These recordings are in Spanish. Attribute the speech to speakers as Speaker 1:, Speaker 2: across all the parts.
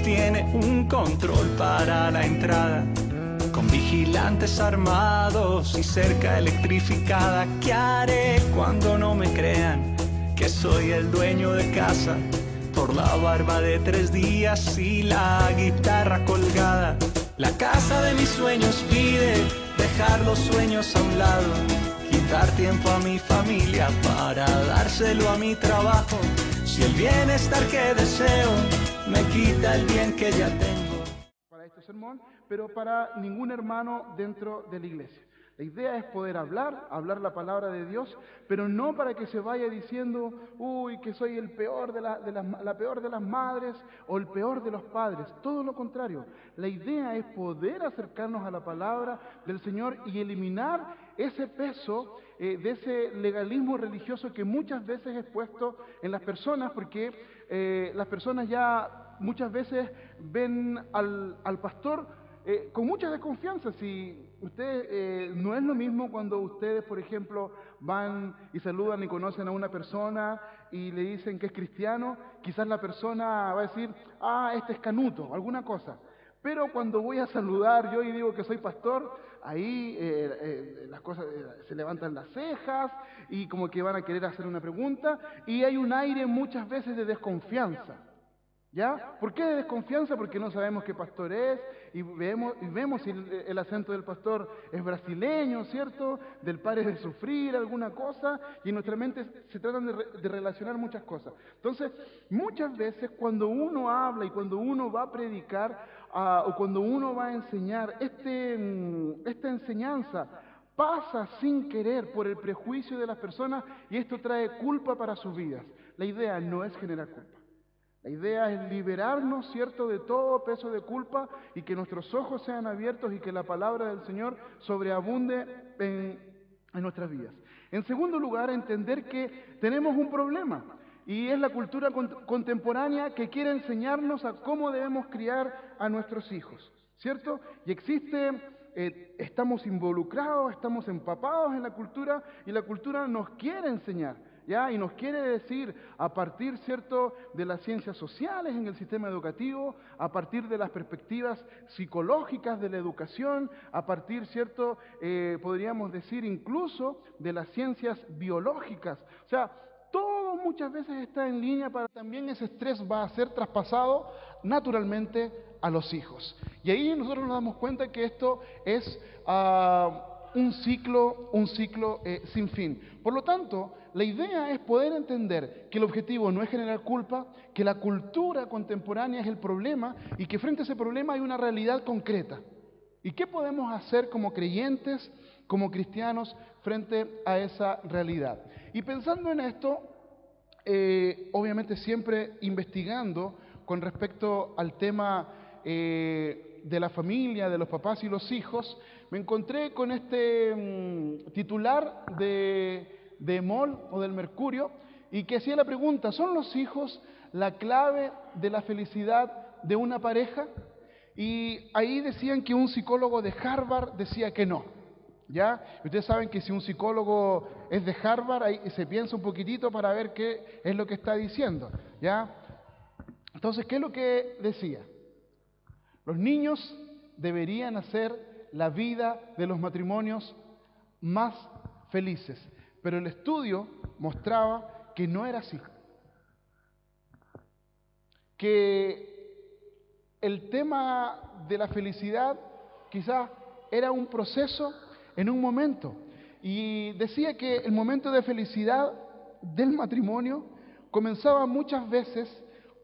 Speaker 1: tiene un control para la entrada, con vigilantes armados y cerca electrificada. ¿Qué haré cuando no me crean que soy el dueño de casa? Por la barba de 3 días y la guitarra colgada. La casa de mis sueños pide dejar los sueños a un lado, quitar tiempo a mi familia para dárselo a mi trabajo. Si el bienestar que deseo me quita el bien que ya tengo.
Speaker 2: Para este sermón, pero para ningún hermano dentro de la iglesia. La idea es poder hablar la palabra de Dios, pero no para que se vaya diciendo, uy, que soy el peor la peor de las madres o el peor de los padres. Todo lo contrario. La idea es poder acercarnos a la palabra del Señor y eliminar ese peso de ese legalismo religioso que muchas veces es puesto en las personas, porque las personas ya muchas veces ven al pastor con mucha desconfianza. Si usted no es lo mismo cuando ustedes, por ejemplo, van y saludan y conocen a una persona y le dicen que es cristiano, quizás la persona va a decir, este es canuto, alguna cosa. Pero cuando voy a saludar yo y digo que soy pastor, ahí las cosas se levantan las cejas y como que van a querer hacer una pregunta y hay un aire muchas veces de desconfianza. ¿Ya? ¿Por qué de desconfianza? Porque no sabemos qué pastor es y vemos si el acento del pastor es brasileño, ¿cierto? Del pare de sufrir, alguna cosa, y en nuestra mente se tratan de relacionar muchas cosas. Entonces, muchas veces cuando uno habla y cuando uno va a predicar o cuando uno va a enseñar, esta enseñanza pasa sin querer por el prejuicio de las personas y esto trae culpa para sus vidas. La idea no es generar culpa. La idea es liberarnos, ¿cierto?, de todo peso de culpa y que nuestros ojos sean abiertos y que la palabra del Señor sobreabunde en nuestras vidas. En segundo lugar, entender que tenemos un problema y es la cultura contemporánea que quiere enseñarnos a cómo debemos criar a nuestros hijos, ¿cierto? Y estamos involucrados, estamos empapados en la cultura y la cultura nos quiere enseñar. ¿Ya? Y nos quiere decir, a partir, ¿cierto?, de las ciencias sociales en el sistema educativo, a partir de las perspectivas psicológicas de la educación, a partir, ¿cierto?, podríamos decir incluso de las ciencias biológicas. O sea, todo muchas veces está en línea para también ese estrés va a ser traspasado naturalmente a los hijos. Y ahí nosotros nos damos cuenta que esto es un ciclo sin fin. Por lo tanto, la idea es poder entender que el objetivo no es generar culpa, que la cultura contemporánea es el problema y que frente a ese problema hay una realidad concreta. ¿Y qué podemos hacer como creyentes, como cristianos, frente a esa realidad? Y pensando en esto, obviamente siempre investigando con respecto al tema de la familia, de los papás y los hijos, me encontré con este titular de MOL o del Mercurio y que hacía la pregunta, ¿son los hijos la clave de la felicidad de una pareja? Y ahí decían que un psicólogo de Harvard decía que no, ¿ya? Ustedes saben que si un psicólogo es de Harvard, ahí se piensa un poquitito para ver qué es lo que está diciendo, ¿ya? Entonces, ¿qué es lo que decía? Los niños deberían hacer la vida de los matrimonios más felices, pero el estudio mostraba que no era así. Que el tema de la felicidad quizás era un proceso en un momento. Y decía que el momento de felicidad del matrimonio comenzaba muchas veces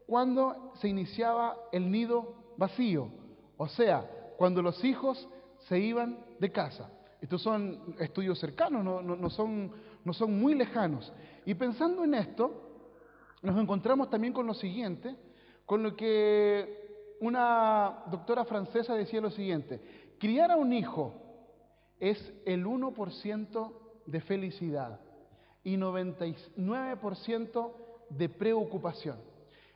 Speaker 2: cuando se iniciaba el nido vacío, o sea, cuando los hijos se iban de casa. Estos son estudios cercanos, no son muy lejanos. Y pensando en esto, nos encontramos también con lo siguiente, con lo que una doctora francesa decía lo siguiente: criar a un hijo es el 1% de felicidad y 99% de preocupación.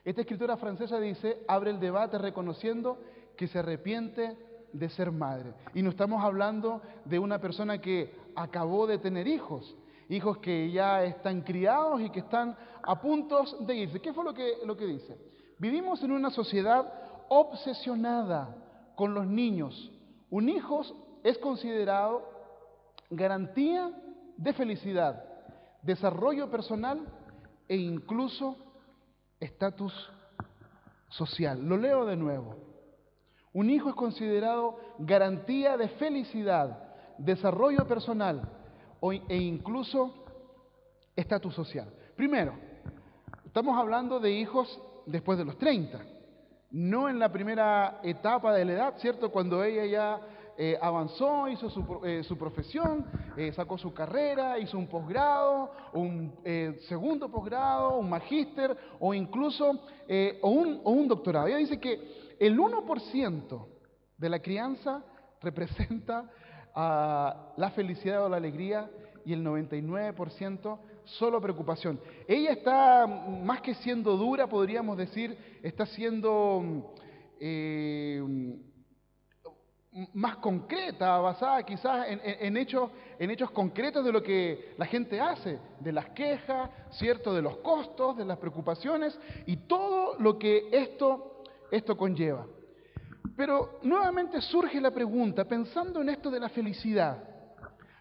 Speaker 2: Esta escritora francesa abre el debate reconociendo que se arrepiente de ser madre. Y no estamos hablando de una persona que acabó de tener hijos que ya están criados y que están a punto de irse. ¿Qué fue lo que dice? Vivimos en una sociedad obsesionada con los niños. Un hijo es considerado garantía de felicidad, desarrollo personal e incluso estatus social. Lo leo de nuevo. Un hijo es considerado garantía de felicidad, desarrollo personal e incluso estatus social. Primero, estamos hablando de hijos después de los 30, no en la primera etapa de la edad, ¿cierto? Cuando ella ya avanzó, hizo su profesión, sacó su carrera, hizo un posgrado, un segundo posgrado, un magíster o incluso un doctorado. Ella dice que el 1% de la crianza representa la felicidad o la alegría y el 99% solo preocupación. Ella está, más que siendo dura, podríamos decir, está siendo más concreta, basada quizás en hechos concretos de lo que la gente hace, de las quejas, ¿cierto?, de los costos, de las preocupaciones y todo lo que esto conlleva. Pero nuevamente surge la pregunta, pensando en esto de la felicidad,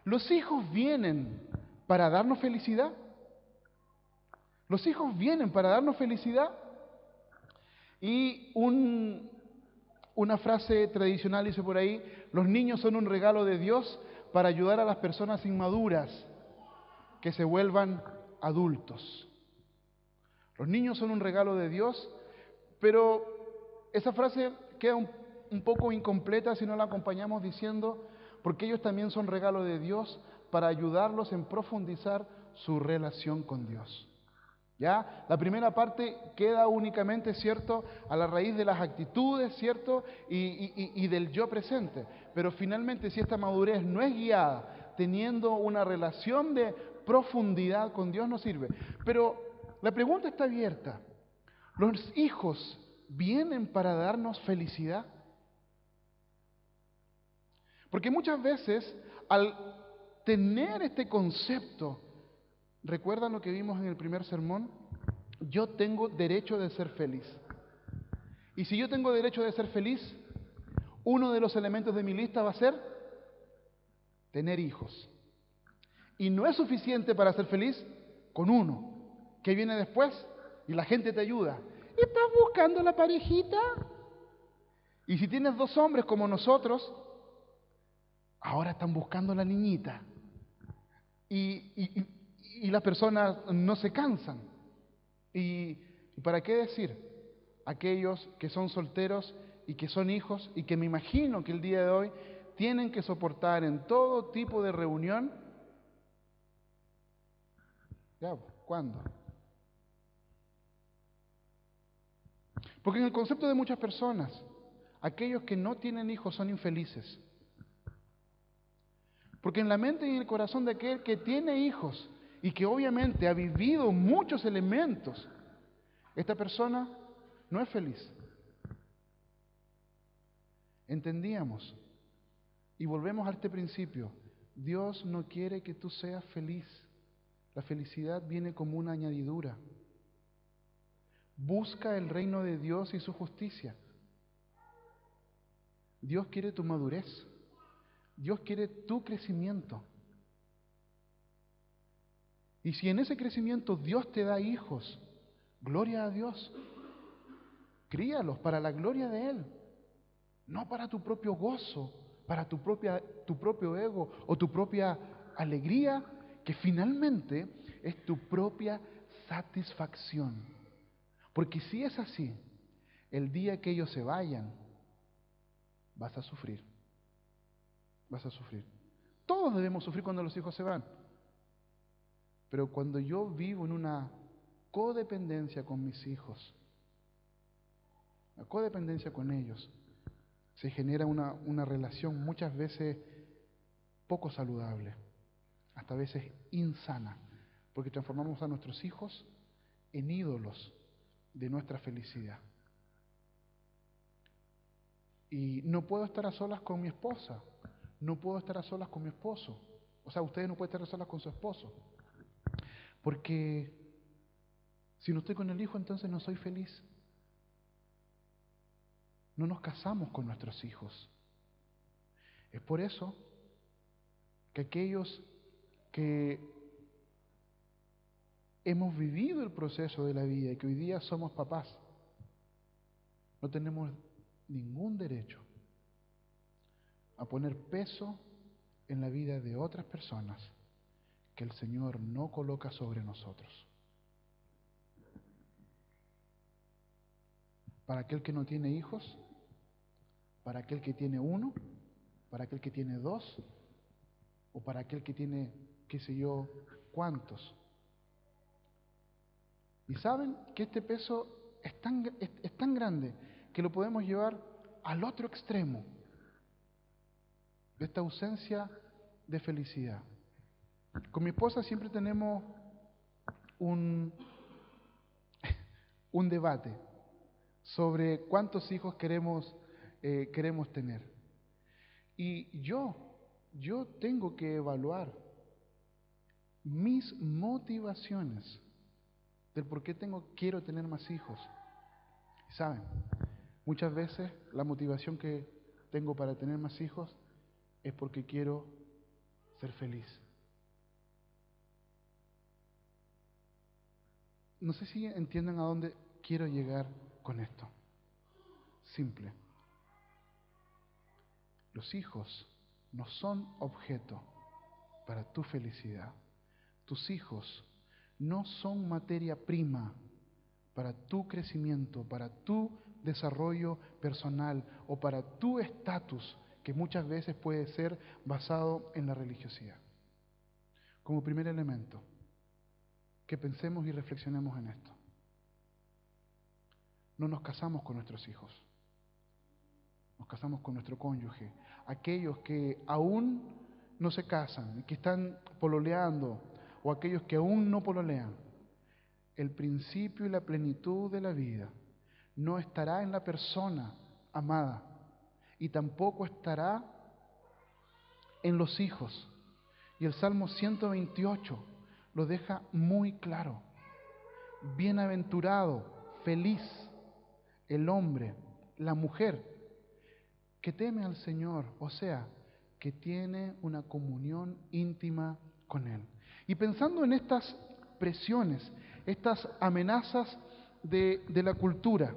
Speaker 2: ¿los hijos vienen para darnos felicidad? ¿Los hijos vienen para darnos felicidad? Y una frase tradicional dice por ahí, los niños son un regalo de Dios para ayudar a las personas inmaduras que se vuelvan adultos. Los niños son un regalo de Dios, pero esa frase queda un poco incompleta si no la acompañamos diciendo, porque ellos también son regalo de Dios para ayudarlos en profundizar su relación con Dios. ¿Ya? La primera parte queda únicamente, ¿cierto?, a la raíz de las actitudes, ¿cierto?, y del yo presente. Pero finalmente, si esta madurez no es guiada teniendo una relación de profundidad con Dios, no sirve. Pero la pregunta está abierta. ¿Los hijos vienen para darnos felicidad? Porque muchas veces, al tener este concepto, ¿recuerdan lo que vimos en el primer sermón? Yo tengo derecho de ser feliz. Y si yo tengo derecho de ser feliz, uno de los elementos de mi lista va a ser tener hijos. Y no es suficiente para ser feliz con uno, que viene después y la gente te ayuda. ¿Estás buscando la parejita? Y si tienes 2 hombres como nosotros, ahora están buscando la niñita. Y las personas no se cansan. ¿Y para qué decir? Aquellos que son solteros y que son hijos y que me imagino que el día de hoy tienen que soportar en todo tipo de reunión. ¿Ya? ¿Cuándo? Porque en el concepto de muchas personas, aquellos que no tienen hijos son infelices. Porque en la mente y en el corazón de aquel que tiene hijos y que obviamente ha vivido muchos elementos, esta persona no es feliz. Entendíamos y volvemos a este principio. Dios no quiere que tú seas feliz. La felicidad viene como una añadidura. Busca el reino de Dios y su justicia. Dios quiere tu madurez. Dios quiere tu crecimiento. Y si en ese crecimiento Dios te da hijos, gloria a Dios. Críalos para la gloria de Él, no para tu propio gozo, para tu propio ego o tu propia alegría, que finalmente es tu propia satisfacción. Porque si es así, el día que ellos se vayan, vas a sufrir. Vas a sufrir. Todos debemos sufrir cuando los hijos se van. Pero cuando yo vivo en una codependencia con mis hijos, la codependencia con ellos, se genera una relación muchas veces poco saludable, hasta veces insana, porque transformamos a nuestros hijos en ídolos de nuestra felicidad. Y no puedo estar a solas con mi esposa, no puedo estar a solas con mi esposo. O sea, ustedes no pueden estar a solas con su esposo. Porque si no estoy con el hijo, entonces no soy feliz. no nos casamos con nuestros hijos. Es por eso que aquellos que hemos vivido el proceso de la vida y que hoy día somos papás, no tenemos ningún derecho a poner peso en la vida de otras personas que el Señor no coloca sobre nosotros. Para aquel que no tiene hijos, para aquel que tiene uno, para aquel que tiene dos, o para aquel que tiene, qué sé yo, cuántos. Y saben que este peso es tan grande que lo podemos llevar al otro extremo de esta ausencia de felicidad. Con mi esposa siempre tenemos un debate sobre cuántos hijos queremos tener. Y yo tengo que evaluar mis motivaciones del por qué quiero tener más hijos. ¿Saben? Muchas veces la motivación que tengo para tener más hijos es porque quiero ser feliz. No sé si entienden a dónde quiero llegar con esto. Simple. Los hijos no son objeto para tu felicidad. Tus hijos no son materia prima para tu crecimiento, para tu desarrollo personal o para tu estatus, que muchas veces puede ser basado en la religiosidad. Como primer elemento, que pensemos y reflexionemos en esto. No nos casamos con nuestros hijos, nos casamos con nuestro cónyuge. Aquellos que aún no se casan y que están pololeando, o aquellos que aún no pololean, el principio y la plenitud de la vida no estará en la persona amada y tampoco estará en los hijos. Y el Salmo 128 lo deja muy claro. Bienaventurado, feliz el hombre, la mujer que teme al Señor, o sea, que tiene una comunión íntima con Él. Y pensando en estas presiones, estas amenazas de la cultura,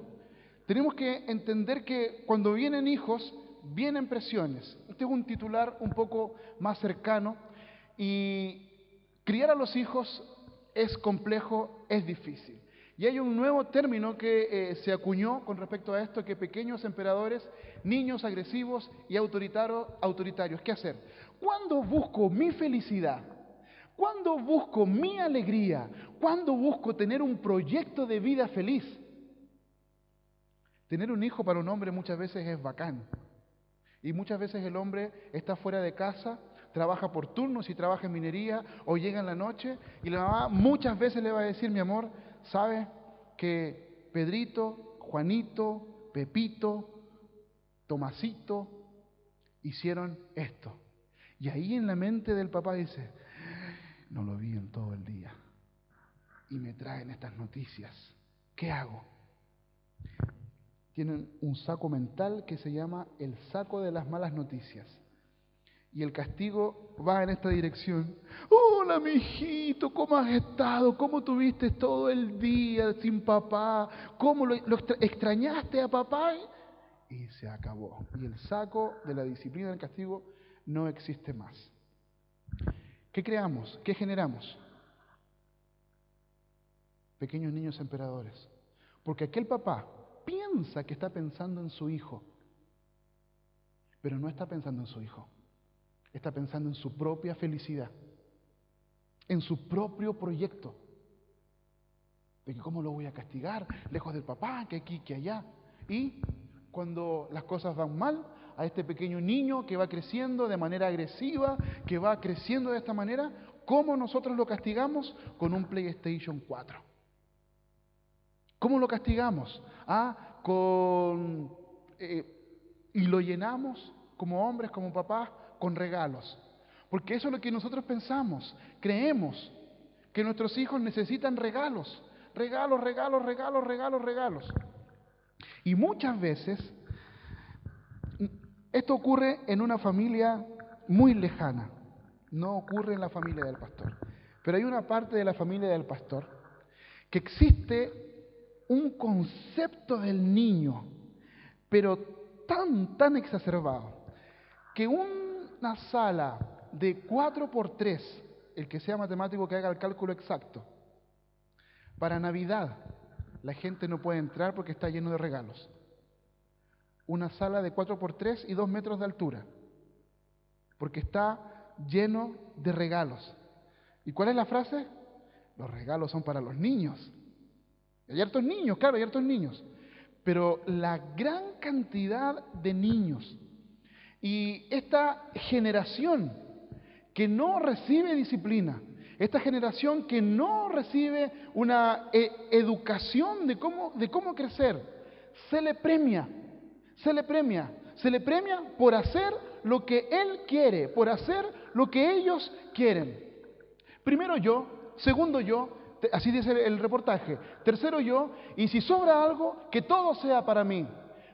Speaker 2: tenemos que entender que cuando vienen hijos, vienen presiones. Este es un titular un poco más cercano, y criar a los hijos es complejo, es difícil. Y hay un nuevo término que se acuñó con respecto a esto, que pequeños emperadores, niños agresivos y autoritarios. ¿Qué hacer? ¿Cuándo busco mi felicidad? ¿Cuándo busco mi alegría? ¿Cuándo busco tener un proyecto de vida feliz? Tener un hijo para un hombre muchas veces es bacán. Y muchas veces el hombre está fuera de casa, trabaja por turnos y trabaja en minería o llega en la noche, y la mamá muchas veces le va a decir: mi amor, ¿sabes que Pedrito, Juanito, Pepito, Tomasito hicieron esto? Y ahí en la mente del papá dice: no lo vi en todo el día y me traen estas noticias, ¿qué hago? Tienen un saco mental que se llama el saco de las malas noticias. Y el castigo va en esta dirección. Hola, mijito, ¿cómo has estado? ¿Cómo tuviste todo el día sin papá? ¿Cómo lo extrañaste a papá? Y se acabó. Y el saco de la disciplina del castigo no existe más. ¿Qué creamos? ¿Qué generamos? Pequeños niños emperadores. Porque aquel papá piensa que está pensando en su hijo, pero no está pensando en su hijo. Está pensando en su propia felicidad, en su propio proyecto, de que cómo lo voy a castigar, lejos del papá, que aquí, que allá. Y cuando las cosas van mal, a este pequeño niño que va creciendo de manera agresiva, que va creciendo de esta manera, ¿cómo nosotros lo castigamos? Con un PlayStation 4. ¿Cómo lo castigamos? Y lo llenamos como hombres, como papás, con regalos. Porque eso es lo que nosotros pensamos. Creemos que nuestros hijos necesitan regalos. Regalos. Y muchas veces Esto ocurre en una familia muy lejana, no ocurre en la familia del pastor. Pero hay una parte de la familia del pastor que existe un concepto del niño, pero tan exacerbado, que una sala de 4x3, el que sea matemático que haga el cálculo exacto, para Navidad la gente no puede entrar porque está lleno de regalos. Una sala de 4x3 y 2 metros de altura, porque está lleno de regalos. ¿Y cuál es la frase? Los regalos son para los niños. Hay hartos niños, claro, hay hartos niños. Pero la gran cantidad de niños y esta generación que no recibe disciplina, esta generación que no recibe una educación de cómo crecer, se le premia por hacer lo que él quiere, por hacer lo que ellos quieren. Primero yo, segundo yo, así dice el reportaje, tercero yo, y si sobra algo, que todo sea para mí.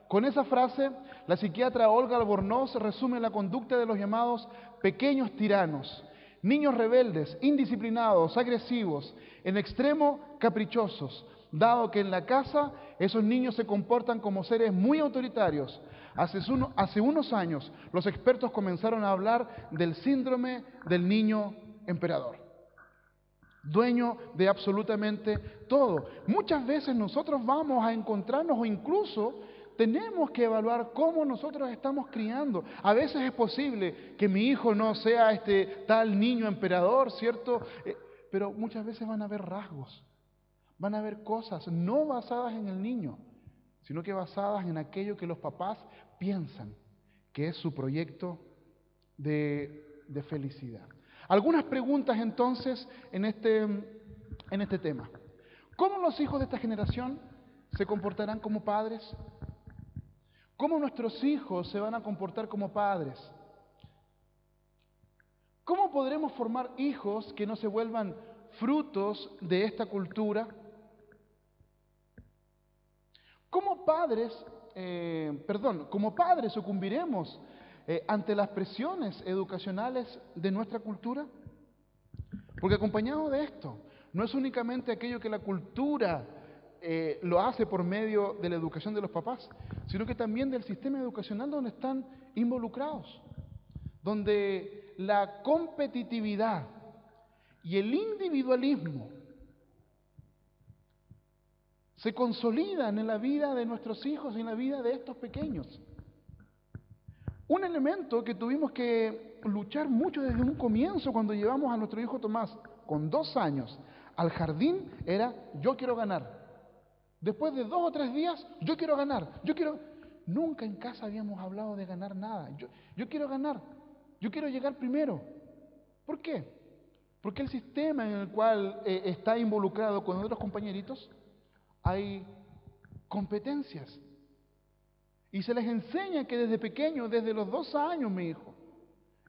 Speaker 2: Con esa frase, la psiquiatra Olga Albornoz resume la conducta de los llamados pequeños tiranos, niños rebeldes, indisciplinados, agresivos, en extremo caprichosos, dado que en la casa esos niños se comportan como seres muy autoritarios. Hace unos años los expertos comenzaron a hablar del síndrome del niño emperador, dueño de absolutamente todo. Muchas veces nosotros vamos a encontrarnos o incluso tenemos que evaluar cómo nosotros estamos criando. A veces es posible que mi hijo no sea este tal niño emperador, ¿cierto? Pero muchas veces van a haber rasgos, van a haber cosas no basadas en el niño, sino que basadas en aquello que los papás piensan que es su proyecto de felicidad. Algunas preguntas entonces en este tema. ¿Cómo los hijos de esta generación se comportarán como padres? ¿Cómo nuestros hijos se van a comportar como padres? ¿Cómo podremos formar hijos que no se vuelvan frutos de esta cultura? Como padres sucumbiremos ante las presiones educacionales de nuestra cultura. Porque acompañado de esto, no es únicamente aquello que la cultura lo hace por medio de la educación de los papás, sino que también del sistema educacional donde están involucrados, donde la competitividad y el individualismo se consolidan en la vida de nuestros hijos y en la vida de estos pequeños. Un elemento que tuvimos que luchar mucho desde un comienzo cuando llevamos a nuestro hijo Tomás, con 2 años, al jardín, era: yo quiero ganar. Después de 2 o 3 días, yo quiero ganar, Nunca en casa habíamos hablado de ganar nada. Yo quiero ganar, yo quiero llegar primero. ¿Por qué? Porque el sistema en el cual está involucrado con otros compañeritos, hay competencias. Y se les enseña que desde pequeño, desde los 2 años, mi hijo,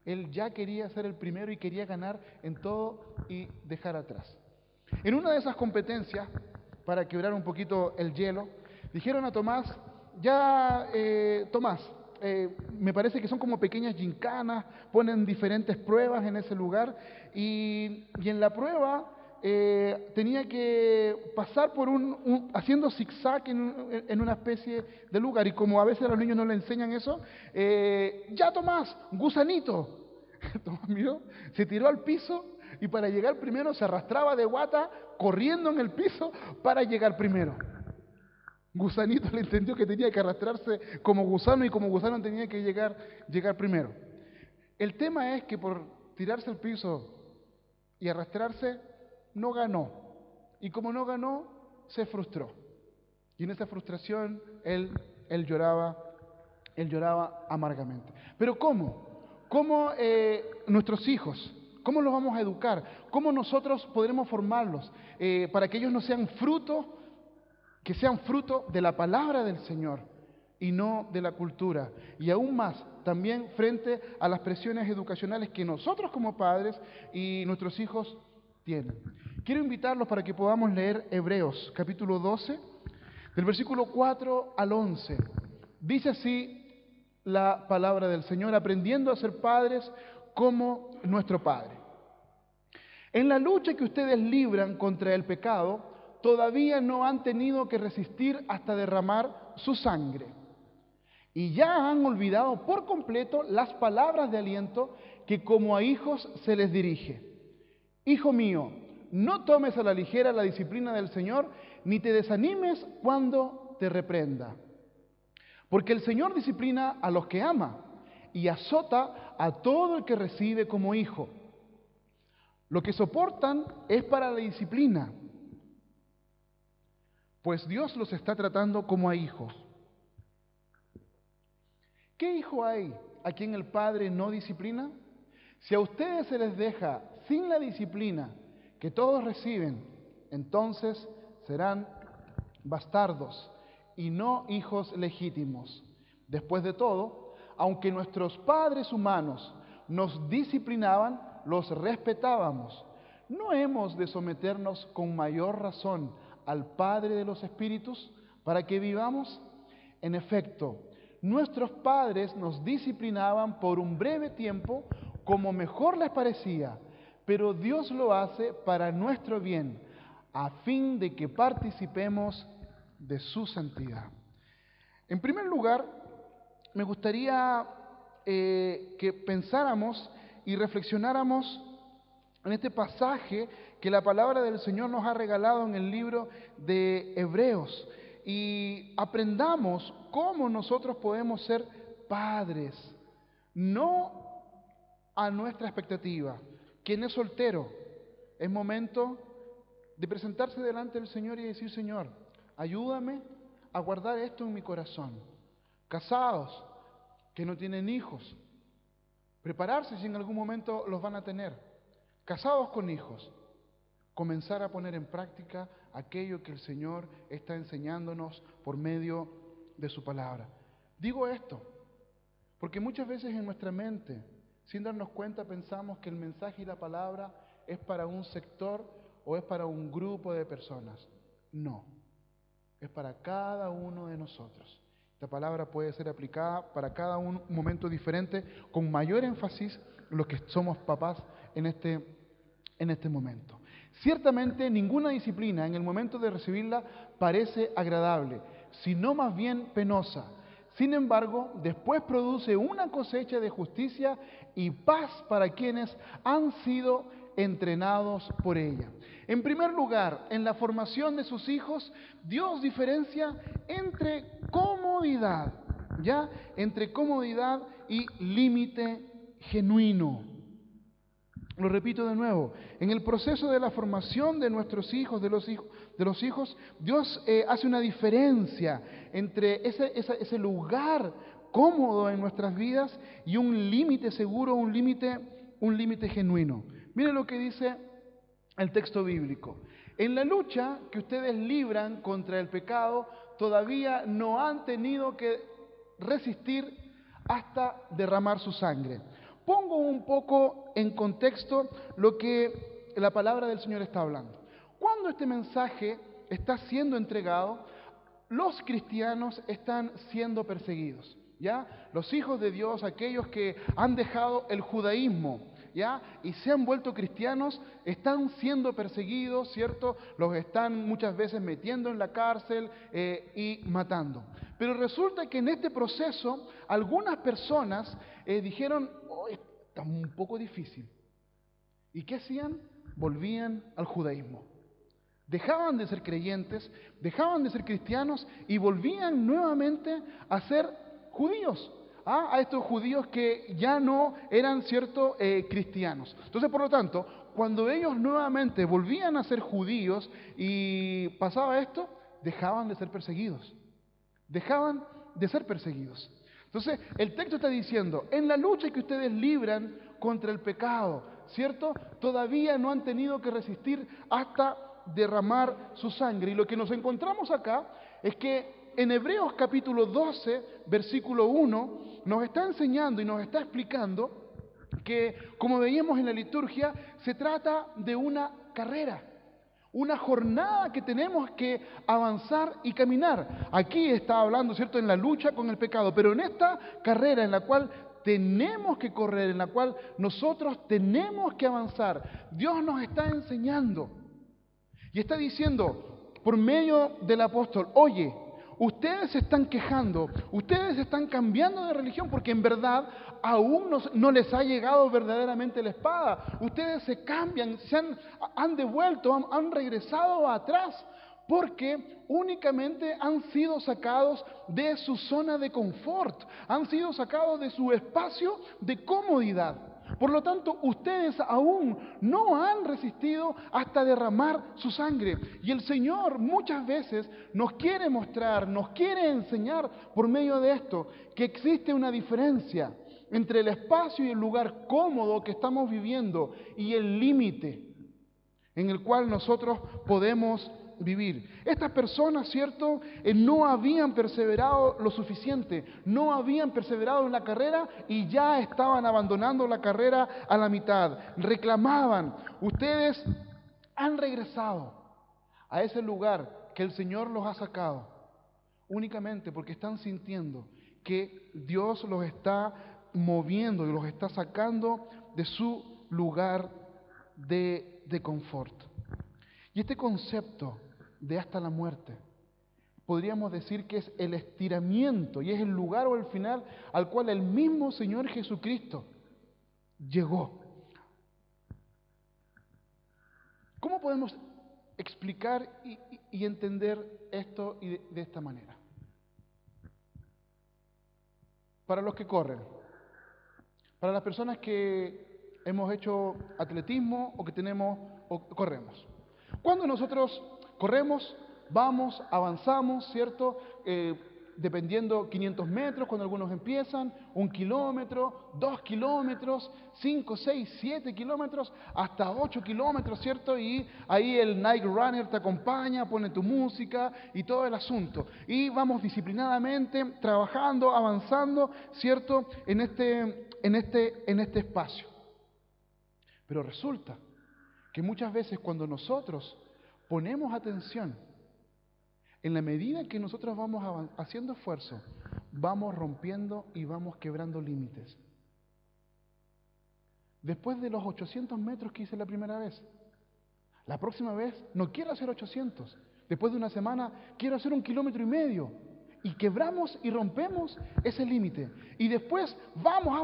Speaker 2: él ya quería ser el primero y quería ganar en todo y dejar atrás. En una de esas competencias, para quebrar un poquito el hielo, dijeron a Tomás: Tomás, me parece que son como pequeñas gincanas, ponen diferentes pruebas en ese lugar, y en la prueba tenía que pasar por haciendo zigzag en una especie de lugar, y como a veces a los niños no le enseñan eso, ya Tomás, gusanito. Tomás miró, se tiró al piso y para llegar primero se arrastraba de guata corriendo en el piso para llegar primero. Gusanito le entendió que tenía que arrastrarse como gusano y como gusano tenía que llegar primero. El tema es que por tirarse al piso y arrastrarse no ganó. Y como no ganó, se frustró. Y en esa frustración él lloraba amargamente. Pero ¿cómo? ¿Cómo nuestros hijos, cómo los vamos a educar? ¿Cómo nosotros podremos formarlos para que ellos no sean fruto, que sean fruto de la palabra del Señor y no de la cultura? Y aún más, también frente a las presiones educacionales que nosotros como padres y nuestros hijos tienen. Quiero invitarlos para que podamos leer Hebreos, capítulo 12, del versículo 4 al 11. Dice así la palabra del Señor, aprendiendo a ser padres como nuestro Padre. En la lucha que ustedes libran contra el pecado, todavía no han tenido que resistir hasta derramar su sangre. Y ya han olvidado por completo las palabras de aliento que como a hijos se les dirige. Hijo mío, no tomes a la ligera la disciplina del Señor, ni te desanimes cuando te reprenda. Porque el Señor disciplina a los que ama y azota a todo el que recibe como hijo. Lo que soportan es para la disciplina, pues Dios los está tratando como a hijos. ¿Qué hijo hay a quien el Padre no disciplina? Si a ustedes se les deja sin la disciplina que todos reciben, entonces serán bastardos y no hijos legítimos. Después de todo, aunque nuestros padres humanos nos disciplinaban, los respetábamos. ¿No hemos de someternos con mayor razón al Padre de los Espíritus para que vivamos? En efecto, nuestros padres nos disciplinaban por un breve tiempo como mejor les parecía, pero Dios lo hace para nuestro bien, a fin de que participemos de su santidad. En primer lugar, me gustaría que pensáramos y reflexionáramos en este pasaje que la palabra del Señor nos ha regalado en el libro de Hebreos y aprendamos cómo nosotros podemos ser padres, no a nuestra expectativa. Quien es soltero, es momento de presentarse delante del Señor y decir: Señor, ayúdame a guardar esto en mi corazón. Casados, que no tienen hijos, prepararse si en algún momento los van a tener. Casados con hijos, comenzar a poner en práctica aquello que el Señor está enseñándonos por medio de su palabra. Digo esto porque muchas veces en nuestra mente, sin darnos cuenta, pensamos que el mensaje y la palabra es para un sector o es para un grupo de personas. No, es para cada uno de nosotros. Esta palabra puede ser aplicada para cada un momento diferente, con mayor énfasis los que somos papás en este momento. Ciertamente ninguna disciplina en el momento de recibirla parece agradable, sino más bien penosa. Sin embargo, después produce una cosecha de justicia y paz para quienes han sido entrenados por ella. En primer lugar, en la formación de sus hijos, Dios diferencia entre comodidad, entre comodidad y límite genuino. Lo repito de nuevo, en el proceso de la formación de nuestros hijos, de los hijos, Dios hace una diferencia entre ese lugar cómodo en nuestras vidas y un límite seguro, un límite genuino. Miren lo que dice el texto bíblico. En la lucha que ustedes libran contra el pecado, todavía no han tenido que resistir hasta derramar su sangre. Pongo un poco en contexto lo que la palabra del Señor está hablando. Cuando este mensaje está siendo entregado, los cristianos están siendo perseguidos, ¿ya? Los hijos de Dios, aquellos que han dejado el judaísmo, ¿ya? Y se han vuelto cristianos, están siendo perseguidos, ¿cierto? Los están muchas veces metiendo en la cárcel y matando. Pero resulta que en este proceso, algunas personas dijeron: oh, está un poco difícil. ¿Y qué hacían? Volvían al judaísmo. Dejaban de ser creyentes, dejaban de ser cristianos y volvían nuevamente a ser judíos. A estos judíos que ya no eran cristianos. Entonces, por lo tanto, cuando ellos nuevamente volvían a ser judíos y pasaba esto, dejaban de ser perseguidos. Dejaban de ser perseguidos. Entonces, el texto está diciendo: en la lucha que ustedes libran contra el pecado, ¿cierto? Todavía no han tenido que resistir hasta derramar su sangre. Y lo que nos encontramos acá es que en Hebreos capítulo 12, versículo 1, nos está enseñando y nos está explicando que, como veíamos en la liturgia, se trata de una carrera. Una jornada que tenemos que avanzar y caminar. Aquí está hablando, ¿cierto?, en la lucha con el pecado, pero en esta carrera en la cual tenemos que correr, en la cual nosotros tenemos que avanzar, Dios nos está enseñando y está diciendo por medio del apóstol: oye, ustedes se están quejando, ustedes están cambiando de religión porque en verdad aún no les ha llegado verdaderamente la espada. Ustedes se cambian, han devuelto, han regresado atrás porque únicamente han sido sacados de su zona de confort, han sido sacados de su espacio de comodidad. Por lo tanto, ustedes aún no han resistido hasta derramar su sangre. Y el Señor muchas veces nos quiere mostrar, nos quiere enseñar por medio de esto, que existe una diferencia entre el espacio y el lugar cómodo que estamos viviendo y el límite en el cual nosotros podemos vivir. Estas personas, ¿cierto?, no habían perseverado lo suficiente, no habían perseverado en la carrera y ya estaban abandonando la carrera a la mitad. Reclamaban: ustedes han regresado a ese lugar que el Señor los ha sacado únicamente porque están sintiendo que Dios los está moviendo y los está sacando de su lugar de confort. Y este concepto de hasta la muerte, podríamos decir que es el estiramiento y es el lugar o el final al cual el mismo Señor Jesucristo llegó. ¿Cómo podemos explicar y entender esto de esta manera? Para los que corren, para las personas que hemos hecho atletismo o corremos. Cuando nosotros corremos, vamos, avanzamos, ¿cierto? Dependiendo 500 metros, cuando algunos empiezan, 1 kilómetro, 2 kilómetros, 5, 6, 7 kilómetros, hasta 8 kilómetros, ¿cierto? Y ahí el Night Runner te acompaña, pone tu música y todo el asunto. Y vamos disciplinadamente trabajando, avanzando, ¿cierto? En este espacio. Pero resulta que muchas veces cuando nosotros ponemos atención, en la medida que nosotros vamos haciendo esfuerzo, vamos rompiendo y vamos quebrando límites. Después de los 800 metros que hice la primera vez, la próxima vez no quiero hacer 800. Después de una semana quiero hacer 1,5 kilómetros. Y quebramos y rompemos ese límite. Y después vamos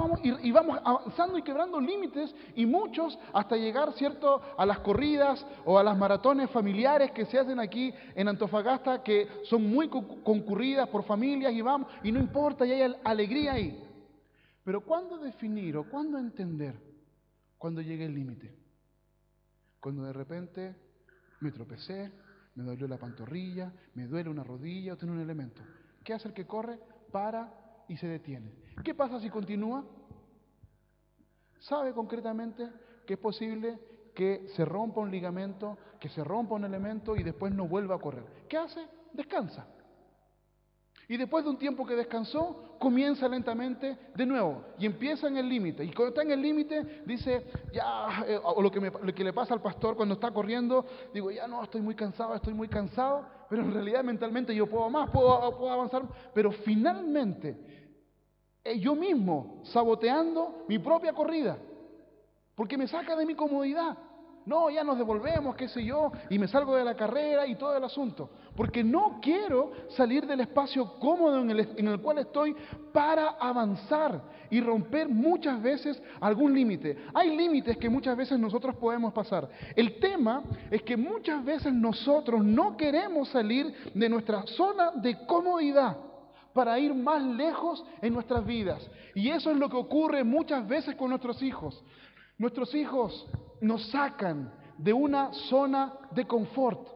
Speaker 2: avanzando y quebrando límites, y muchos hasta llegar, ¿cierto?, a las corridas o a las maratones familiares que se hacen aquí en Antofagasta, que son muy concurridas por familias, y vamos, y no importa, y hay alegría ahí. Pero ¿cuándo definir o cuándo entender cuando llegue el límite? Cuando de repente me tropecé, me dolió la pantorrilla, me duele una rodilla o tengo un elemento. ¿Qué hace el que corre? Para y se detiene. ¿Qué pasa si continúa? Sabe concretamente que es posible que se rompa un ligamento, que se rompa un elemento y después no vuelva a correr. ¿Qué hace? Descansa. Y después de un tiempo que descansó, comienza lentamente de nuevo y empieza en el límite. Y cuando está en el límite, dice, ya, o lo que le pasa al pastor cuando está corriendo, digo, ya no, estoy muy cansado, pero en realidad mentalmente yo puedo más, puedo avanzar, pero finalmente yo mismo saboteando mi propia corrida, porque me saca de mi comodidad. No, ya nos devolvemos, qué sé yo, y me salgo de la carrera y todo el asunto. Porque no quiero salir del espacio cómodo en el cual estoy para avanzar y romper muchas veces algún límite. Hay límites que muchas veces nosotros podemos pasar. El tema es que muchas veces nosotros no queremos salir de nuestra zona de comodidad para ir más lejos en nuestras vidas. Y eso es lo que ocurre muchas veces con nuestros hijos. Nuestros hijos nos sacan de una zona de confort.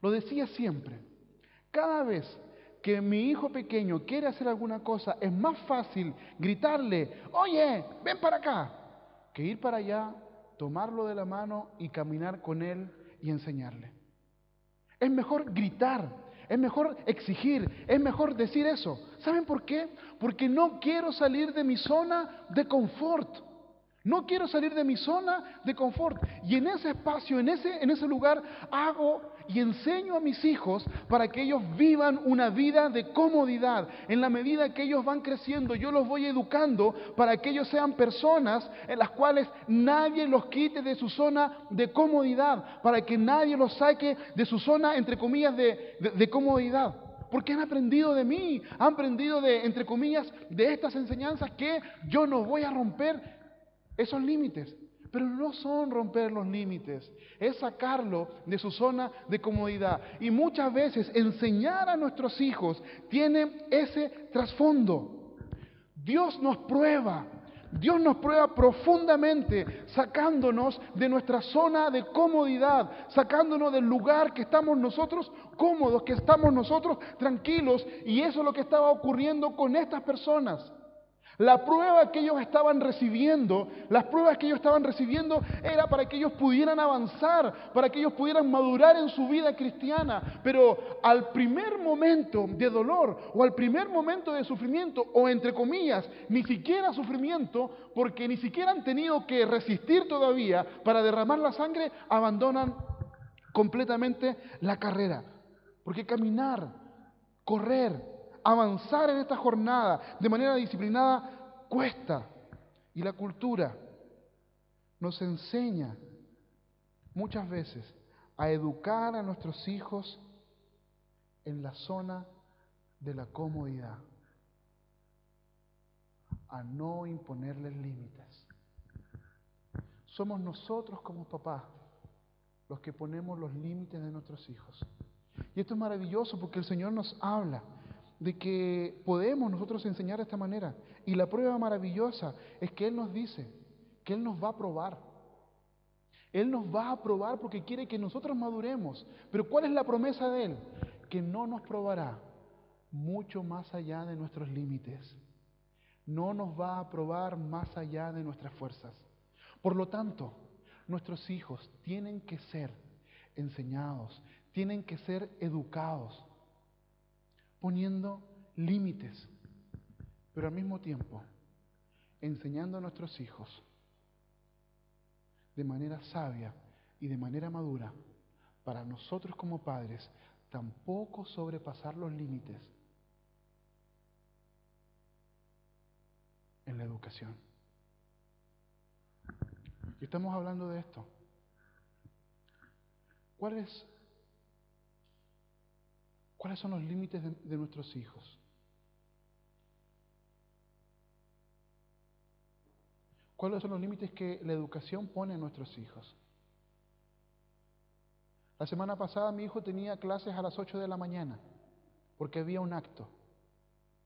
Speaker 2: Lo decía siempre, cada vez que mi hijo pequeño quiere hacer alguna cosa, es más fácil gritarle, oye, ven para acá, que ir para allá, tomarlo de la mano y caminar con él y enseñarle. Es mejor gritar, es mejor exigir, es mejor decir eso. ¿Saben por qué? Porque no quiero salir de mi zona de confort. No quiero salir de mi zona de confort. Y en ese espacio, en ese lugar, hago y enseño a mis hijos para que ellos vivan una vida de comodidad. En la medida que ellos van creciendo, yo los voy educando para que ellos sean personas en las cuales nadie los quite de su zona de comodidad, para que nadie los saque de su zona, entre comillas, de comodidad. Porque han aprendido de mí, han aprendido entre comillas, de estas enseñanzas que yo no voy a romper esos límites. Pero no son romper los límites, es sacarlo de su zona de comodidad. Y muchas veces enseñar a nuestros hijos tiene ese trasfondo. Dios nos prueba profundamente, sacándonos de nuestra zona de comodidad, sacándonos del lugar que estamos nosotros cómodos, que estamos nosotros tranquilos. Y eso es lo que estaba ocurriendo con estas personas. La prueba que ellos estaban recibiendo, las pruebas que ellos estaban recibiendo era para que ellos pudieran avanzar, para que ellos pudieran madurar en su vida cristiana. Pero al primer momento de dolor o al primer momento de sufrimiento, o entre comillas, ni siquiera sufrimiento, porque ni siquiera han tenido que resistir todavía para derramar la sangre, abandonan completamente la carrera. Porque caminar, correr, avanzar en esta jornada de manera disciplinada cuesta. Y la cultura nos enseña muchas veces a educar a nuestros hijos en la zona de la comodidad, a no imponerles límites. Somos nosotros como papás los que ponemos los límites de nuestros hijos. Y esto es maravilloso porque el Señor nos habla de que podemos nosotros enseñar de esta manera. Y la prueba maravillosa es que Él nos dice que Él nos va a probar. Él nos va a probar porque quiere que nosotros maduremos. Pero ¿cuál es la promesa de Él? Que no nos probará mucho más allá de nuestros límites. No nos va a probar más allá de nuestras fuerzas. Por lo tanto, nuestros hijos tienen que ser enseñados, tienen que ser educados, poniendo límites, pero al mismo tiempo enseñando a nuestros hijos de manera sabia y de manera madura, para nosotros como padres tampoco sobrepasar los límites en la educación. Y estamos hablando de esto. ¿Cuáles son los límites de nuestros hijos? ¿Cuáles son los límites que la educación pone a nuestros hijos? La semana pasada mi hijo tenía clases a las 8 de la mañana porque había un acto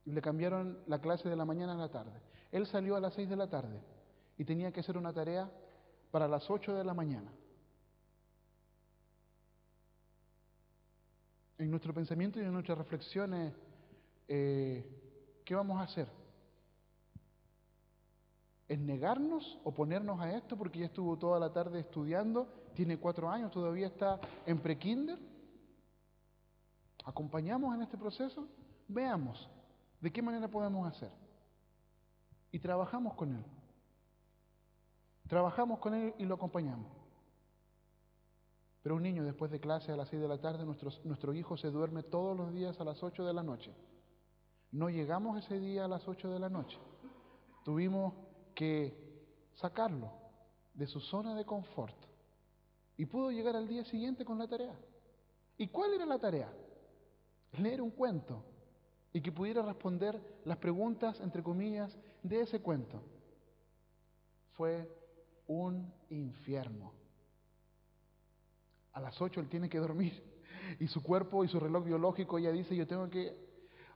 Speaker 2: y le cambiaron la clase de la mañana a la tarde. Él salió a las 6 de la tarde y tenía que hacer una tarea para las 8 de la mañana. En nuestro pensamiento y en nuestras reflexiones, ¿qué vamos a hacer? ¿Es negarnos o ponernos a esto porque ya estuvo toda la tarde estudiando, tiene 4 años, todavía está en prekinder? ¿Acompañamos en este proceso? Veamos de qué manera podemos hacer. Y trabajamos con él. Trabajamos con él y lo acompañamos. Pero un niño después de clase a las 6 de la tarde, nuestro hijo se duerme todos los días a las 8 de la noche. No llegamos ese día a las 8 de la noche. Tuvimos que sacarlo de su zona de confort. Y pudo llegar al día siguiente con la tarea. ¿Y cuál era la tarea? Leer un cuento y que pudiera responder las preguntas, entre comillas, de ese cuento. Fue un infierno. A las 8 él tiene que dormir y su cuerpo y su reloj biológico ya dice, yo tengo que...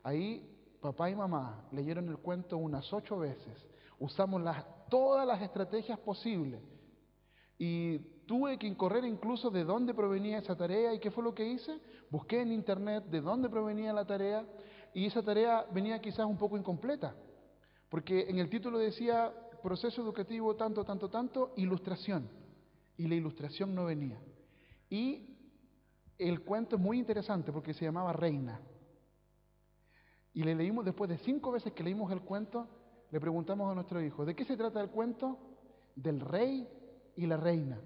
Speaker 2: Ahí papá y mamá leyeron el cuento unas 8 veces, usamos todas las estrategias posibles y tuve que incorrer incluso de dónde provenía esa tarea. ¿Y qué fue lo que hice? Busqué en internet de dónde provenía la tarea y esa tarea venía quizás un poco incompleta, porque en el título decía proceso educativo tanto, ilustración, y la ilustración no venía. Y el cuento es muy interesante porque se llamaba Reina. Y le leímos, después de 5 veces que leímos el cuento, le preguntamos a nuestro hijo, ¿de qué se trata el cuento? del rey y la reina.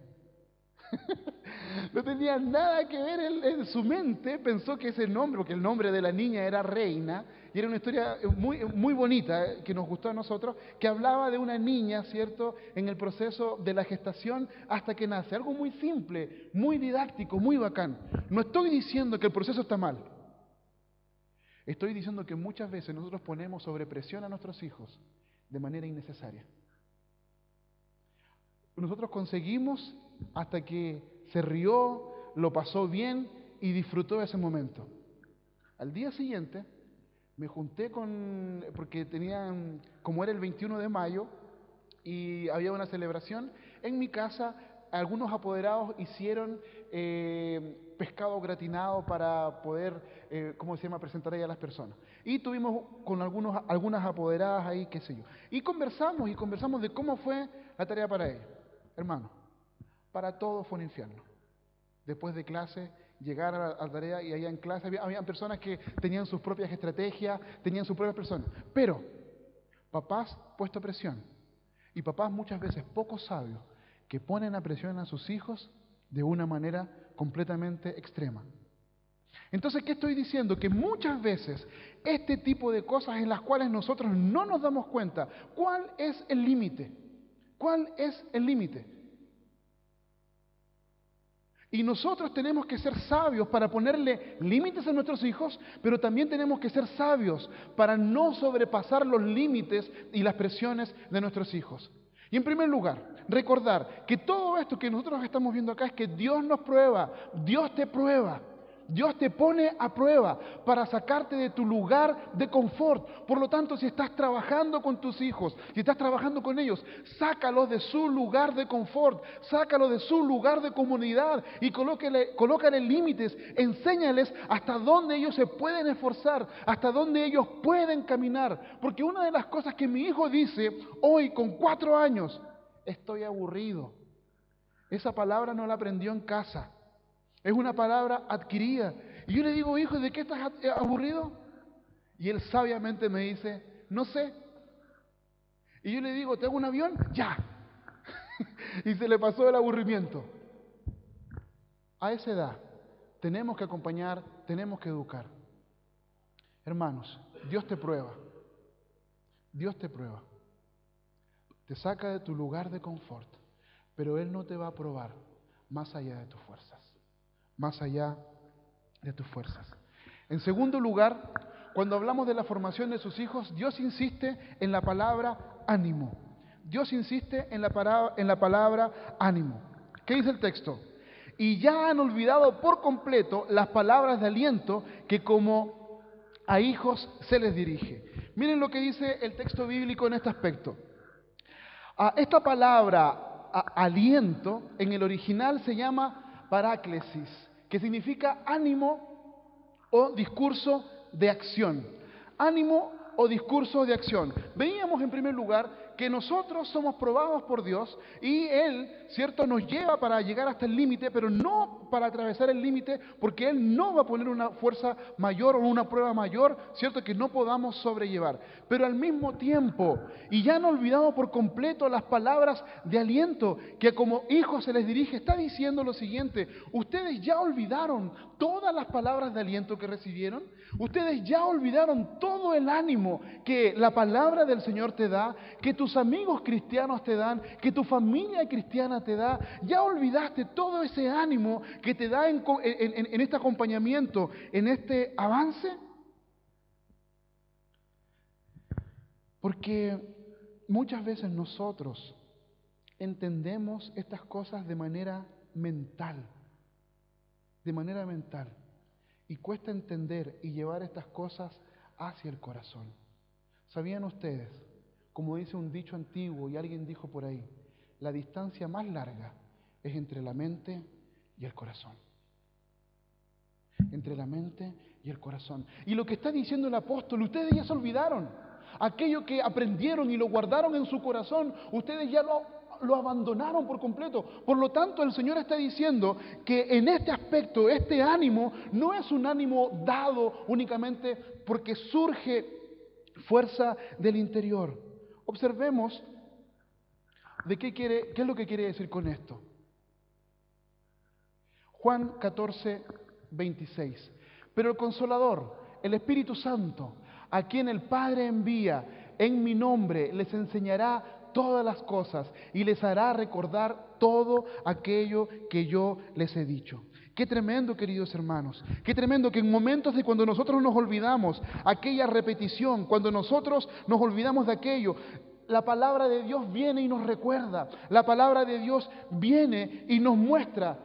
Speaker 2: No tenía nada que ver en su mente, pensó que ese nombre, porque el nombre de la niña era Reina, y era una historia muy, muy bonita, que nos gustó a nosotros, que hablaba de una niña, ¿cierto?, en el proceso de la gestación hasta que nace. Algo muy simple, muy didáctico, muy bacán. No estoy diciendo que el proceso está mal. Estoy diciendo que muchas veces nosotros ponemos sobre presión a nuestros hijos de manera innecesaria. Nosotros conseguimos hasta que se rió, lo pasó bien y disfrutó de ese momento. Al día siguiente me junté porque tenían, como era el 21 de mayo y había una celebración, en mi casa algunos apoderados hicieron pescado gratinado para poder, presentar ahí a las personas. Y tuvimos con algunas apoderadas ahí, qué sé yo. Y conversamos de cómo fue la tarea para ellos. Hermano, para todos fue un infierno. Después de clase, llegar a la tarea y allá en clase había personas que tenían sus propias estrategias, tenían sus propias personas. Pero papás puesto presión y papás muchas veces poco sabios que ponen a presión a sus hijos de una manera completamente extrema. Entonces, ¿qué estoy diciendo? Que muchas veces este tipo de cosas en las cuales nosotros no nos damos cuenta, ¿cuál es el límite? ¿Cuál es el límite? Y nosotros tenemos que ser sabios para ponerle límites a nuestros hijos, pero también tenemos que ser sabios para no sobrepasar los límites y las presiones de nuestros hijos. Y en primer lugar, recordar que todo esto que nosotros estamos viendo acá es que Dios nos prueba, Dios te prueba. Dios te pone a prueba para sacarte de tu lugar de confort. Por lo tanto, si estás trabajando con tus hijos, si estás trabajando con ellos, sácalos de su lugar de confort, sácalos de su lugar de comunidad y colócale límites, enséñales hasta dónde ellos se pueden esforzar, hasta dónde ellos pueden caminar. Porque una de las cosas que mi hijo dice hoy con 4 años, estoy aburrido. Esa palabra no la aprendió en casa. Es una palabra adquirida. Y yo le digo, hijo, ¿de qué estás aburrido? Y él sabiamente me dice, no sé. Y yo le digo, ¿te hago un avión? ¡Ya! Y se le pasó el aburrimiento. A esa edad tenemos que acompañar, tenemos que educar. Hermanos, Dios te prueba. Dios te prueba. Te saca de tu lugar de confort. Pero Él no te va a probar más allá de tus fuerzas. Más allá de tus fuerzas. En segundo lugar, cuando hablamos de la formación de sus hijos, Dios insiste en la palabra ánimo. Dios insiste en la palabra ánimo. ¿Qué dice el texto? Y ya han olvidado por completo las palabras de aliento que como a hijos se les dirige. Miren lo que dice el texto bíblico en este aspecto. Esta palabra aliento en el original se llama paráclesis, que significa ánimo o discurso de acción. Ánimo o discurso de acción. Veíamos en primer lugar que nosotros somos probados por Dios y Él, ¿cierto?, nos lleva para llegar hasta el límite, pero no para atravesar el límite, porque Él no va a poner una fuerza mayor o una prueba mayor, ¿cierto?, que no podamos sobrellevar. Pero al mismo tiempo, y ya han olvidado por completo las palabras de aliento que como hijos se les dirige, está diciendo lo siguiente: ustedes ya olvidaron todas las palabras de aliento que recibieron, ustedes ya olvidaron todo el ánimo que la palabra del Señor te da, que tus amigos cristianos te dan, que tu familia cristiana te da. Ya olvidaste todo ese ánimo que te da en este acompañamiento, en este avance. Porque muchas veces nosotros entendemos estas cosas de manera mental, y cuesta entender y llevar estas cosas hacia el corazón. ¿Sabían ustedes? Como dice un dicho antiguo y alguien dijo por ahí, la distancia más larga es entre la mente y el corazón. Entre la mente y el corazón. Y lo que está diciendo el apóstol, ustedes ya se olvidaron. Aquello que aprendieron y lo guardaron en su corazón, ustedes ya lo abandonaron por completo. Por lo tanto, el Señor está diciendo que en este aspecto, este ánimo no es un ánimo dado únicamente porque surge fuerza del interior. Observemos ¿Qué es lo que quiere decir con esto? Juan 14, 26. Pero el Consolador, el Espíritu Santo, a quien el Padre envía en mi nombre, les enseñará todas las cosas y les hará recordar todo aquello que yo les he dicho. Qué tremendo, queridos hermanos, qué tremendo que en momentos de cuando nosotros nos olvidamos, aquella repetición, cuando nosotros nos olvidamos de aquello, la palabra de Dios viene y nos recuerda, la palabra de Dios viene y nos muestra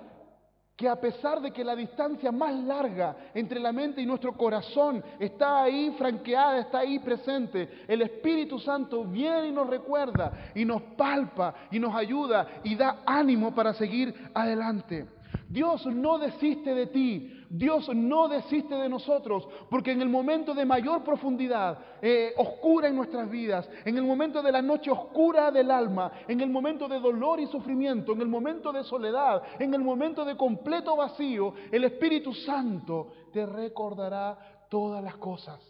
Speaker 2: que a pesar de que la distancia más larga entre la mente y nuestro corazón está ahí franqueada, está ahí presente, el Espíritu Santo viene y nos recuerda y nos palpa y nos ayuda y da ánimo para seguir adelante. Dios no desiste de ti, Dios no desiste de nosotros, porque en el momento de mayor profundidad, oscura en nuestras vidas, en el momento de la noche oscura del alma, en el momento de dolor y sufrimiento, en el momento de soledad, en el momento de completo vacío, el Espíritu Santo te recordará todas las cosas.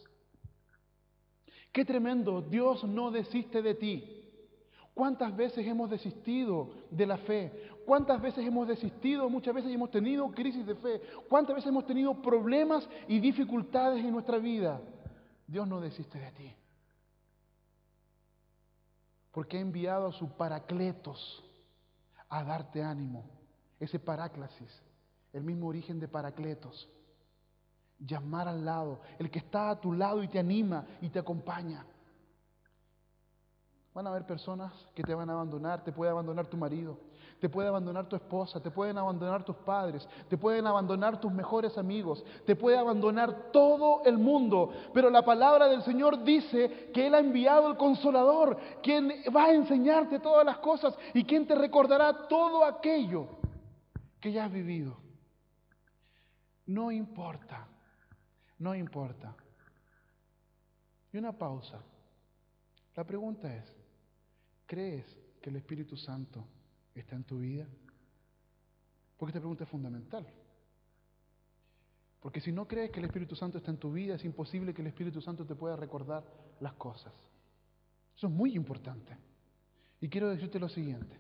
Speaker 2: Qué tremendo, Dios no desiste de ti. ¿Cuántas veces hemos desistido de la fe? ¿Cuántas veces hemos desistido? Muchas veces hemos tenido crisis de fe. ¿Cuántas veces hemos tenido problemas y dificultades en nuestra vida? Dios no desiste de ti. Porque ha enviado a su Paracletos a darte ánimo. Ese paráclasis, el mismo origen de Paracletos. Llamar al lado, el que está a tu lado y te anima y te acompaña. Van a haber personas que te van a abandonar, te puede abandonar tu marido, te puede abandonar tu esposa, te pueden abandonar tus padres, te pueden abandonar tus mejores amigos, te puede abandonar todo el mundo. Pero la palabra del Señor dice que Él ha enviado el Consolador, quien va a enseñarte todas las cosas y quien te recordará todo aquello que ya has vivido. No importa, no importa. Y una pausa. La pregunta es, ¿crees que el Espíritu Santo está en tu vida? Porque esta pregunta es fundamental. Porque si no crees que el Espíritu Santo está en tu vida, es imposible que el Espíritu Santo te pueda recordar las cosas. Eso es muy importante. Y quiero decirte lo siguiente.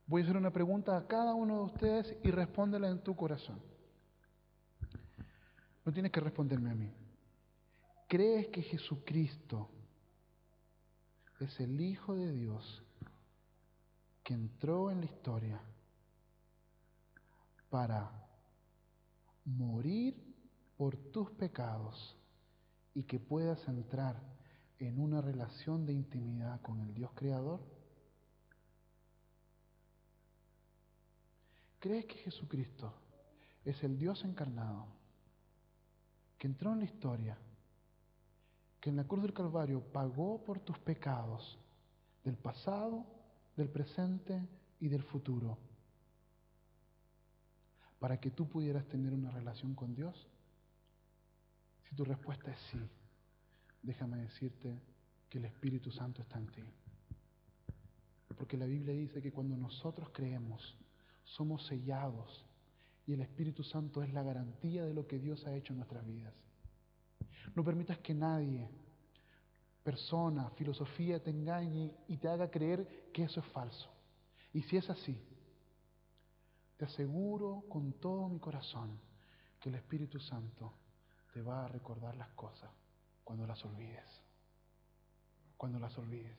Speaker 2: Voy a hacer una pregunta a cada uno de ustedes y respóndela en tu corazón. No tienes que responderme a mí. ¿Crees que Jesucristo es el Hijo de Dios que entró en la historia para morir por tus pecados y que puedas entrar en una relación de intimidad con el Dios Creador? ¿Crees que Jesucristo es el Dios encarnado que entró en la historia, que en la cruz del Calvario pagó por tus pecados del pasado, del presente y del futuro, para que tú pudieras tener una relación con Dios? Si tu respuesta es sí, déjame decirte que el Espíritu Santo está en ti. Porque la Biblia dice que cuando nosotros creemos, somos sellados y el Espíritu Santo es la garantía de lo que Dios ha hecho en nuestras vidas. No permitas que nadie, persona, filosofía te engañe y te haga creer que eso es falso. Y si es así, te aseguro con todo mi corazón que el Espíritu Santo te va a recordar las cosas cuando las olvides. Cuando las olvides.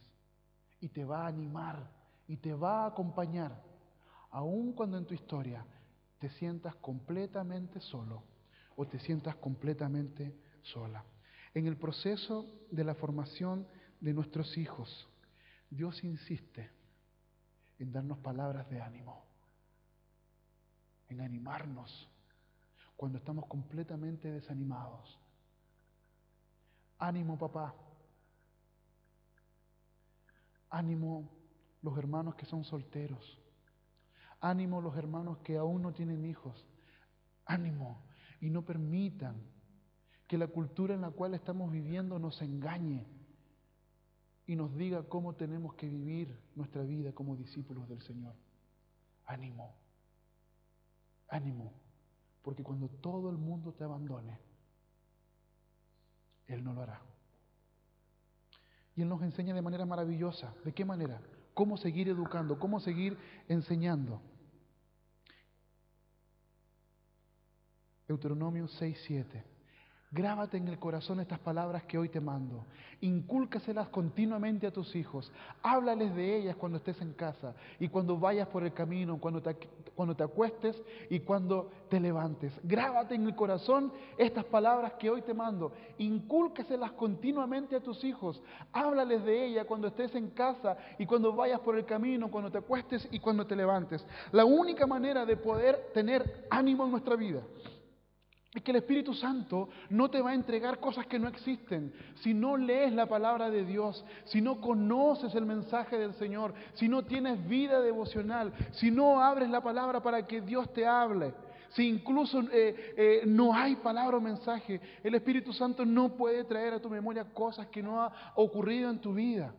Speaker 2: Y te va a animar y te va a acompañar, aun cuando en tu historia te sientas completamente solo o te sientas completamente sola. En el proceso de la formación de nuestros hijos, Dios insiste en darnos palabras de ánimo, en animarnos cuando estamos completamente desanimados. Ánimo, papá. Ánimo los hermanos que son solteros. Ánimo los hermanos que aún no tienen hijos. Ánimo. Y no permitan que la cultura en la cual estamos viviendo nos engañe y nos diga cómo tenemos que vivir nuestra vida como discípulos del Señor. Ánimo. Ánimo. Porque cuando todo el mundo te abandone, Él no lo hará. Y Él nos enseña de manera maravillosa. ¿De qué manera? cómo seguir educando, cómo seguir enseñando. Deuteronomio 6:7. Grábate en el corazón estas palabras que hoy te mando. Incúlcaselas continuamente a tus hijos. Háblales de ellas cuando estés en casa y cuando vayas por el camino, cuando te acuestes y cuando te levantes. Grábate en el corazón estas palabras que hoy te mando. Incúlcaselas continuamente a tus hijos. Háblales de ellas cuando estés en casa y cuando vayas por el camino, cuando te acuestes y cuando te levantes. La única manera de poder tener ánimo en nuestra vida es que el Espíritu Santo no te va a entregar cosas que no existen. Si no lees la palabra de Dios, si no conoces el mensaje del Señor, si no tienes vida devocional, si no abres la palabra para que Dios te hable, si incluso no hay palabra o mensaje, el Espíritu Santo no puede traer a tu memoria cosas que no han ocurrido en tu vida.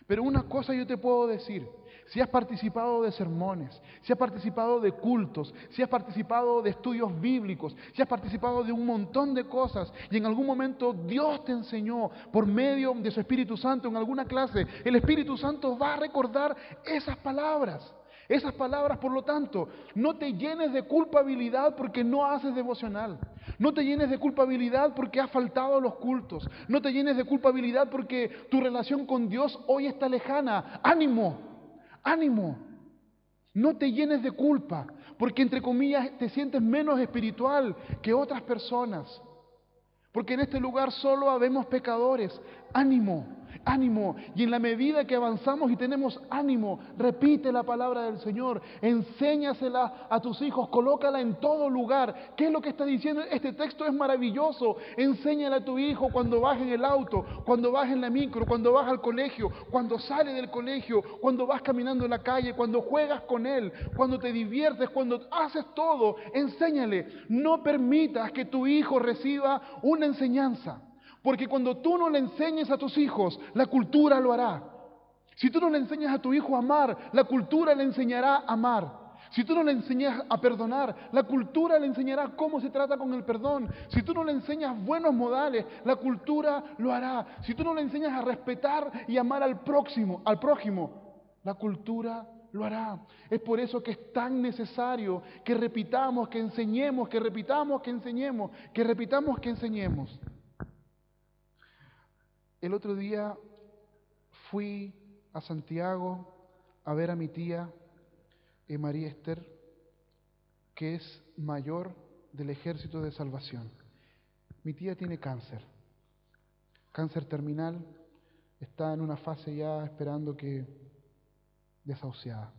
Speaker 2: Pero una cosa yo te puedo decir: si has participado de sermones, si has participado de cultos, si has participado de estudios bíblicos, si has participado de un montón de cosas y en algún momento Dios te enseñó por medio de su Espíritu Santo en alguna clase, el Espíritu Santo va a recordar esas palabras. Esas palabras, por lo tanto, no te llenes de culpabilidad porque no haces devocional. No te llenes de culpabilidad porque has faltado a los cultos. No te llenes de culpabilidad porque tu relación con Dios hoy está lejana. ¡Ánimo! ¡Ánimo! No te llenes de culpa porque, entre comillas, te sientes menos espiritual que otras personas. Porque en este lugar solo habemos pecadores. ¡Ánimo! ¡Ánimo! Y en la medida que avanzamos y tenemos ánimo, repite la palabra del Señor, enséñasela a tus hijos, colócala en todo lugar. ¿Qué es lo que está diciendo? Este texto es maravilloso. Enséñala a tu hijo cuando vas en el auto, cuando vas en la micro, cuando vas al colegio, cuando sale del colegio, cuando vas caminando en la calle, cuando juegas con él, cuando te diviertes, cuando haces todo. Enséñale. No permitas que tu hijo reciba una enseñanza. Porque cuando tú no le enseñes a tus hijos, la cultura lo hará. Si tú no le enseñas a tu hijo a amar, la cultura le enseñará a amar. Si tú no le enseñas a perdonar, la cultura le enseñará cómo se trata con el perdón. Si tú no le enseñas buenos modales, la cultura lo hará. Si tú no le enseñas a respetar y amar al prójimo, la cultura lo hará. Es por eso que es tan necesario que repitamos, que enseñemos, que repitamos, que enseñemos, que repitamos, que enseñemos. El otro día fui a Santiago a ver a mi tía María Esther, que es mayor del Ejército de Salvación. Mi tía tiene cáncer terminal, está en una fase ya esperando que desahuciada.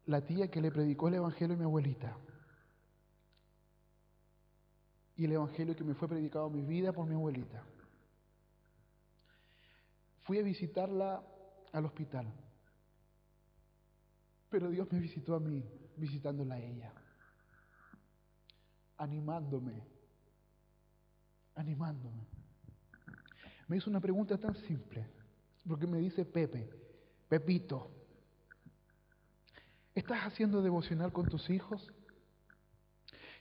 Speaker 2: La tía que le predicó el Evangelio a mi abuelita, y el Evangelio que me fue predicado en mi vida por mi abuelita. Fui a visitarla al hospital, pero Dios me visitó a mí, visitándola a ella, animándome. Me hizo una pregunta tan simple, porque me dice: Pepito, ¿estás haciendo devocional con tus hijos?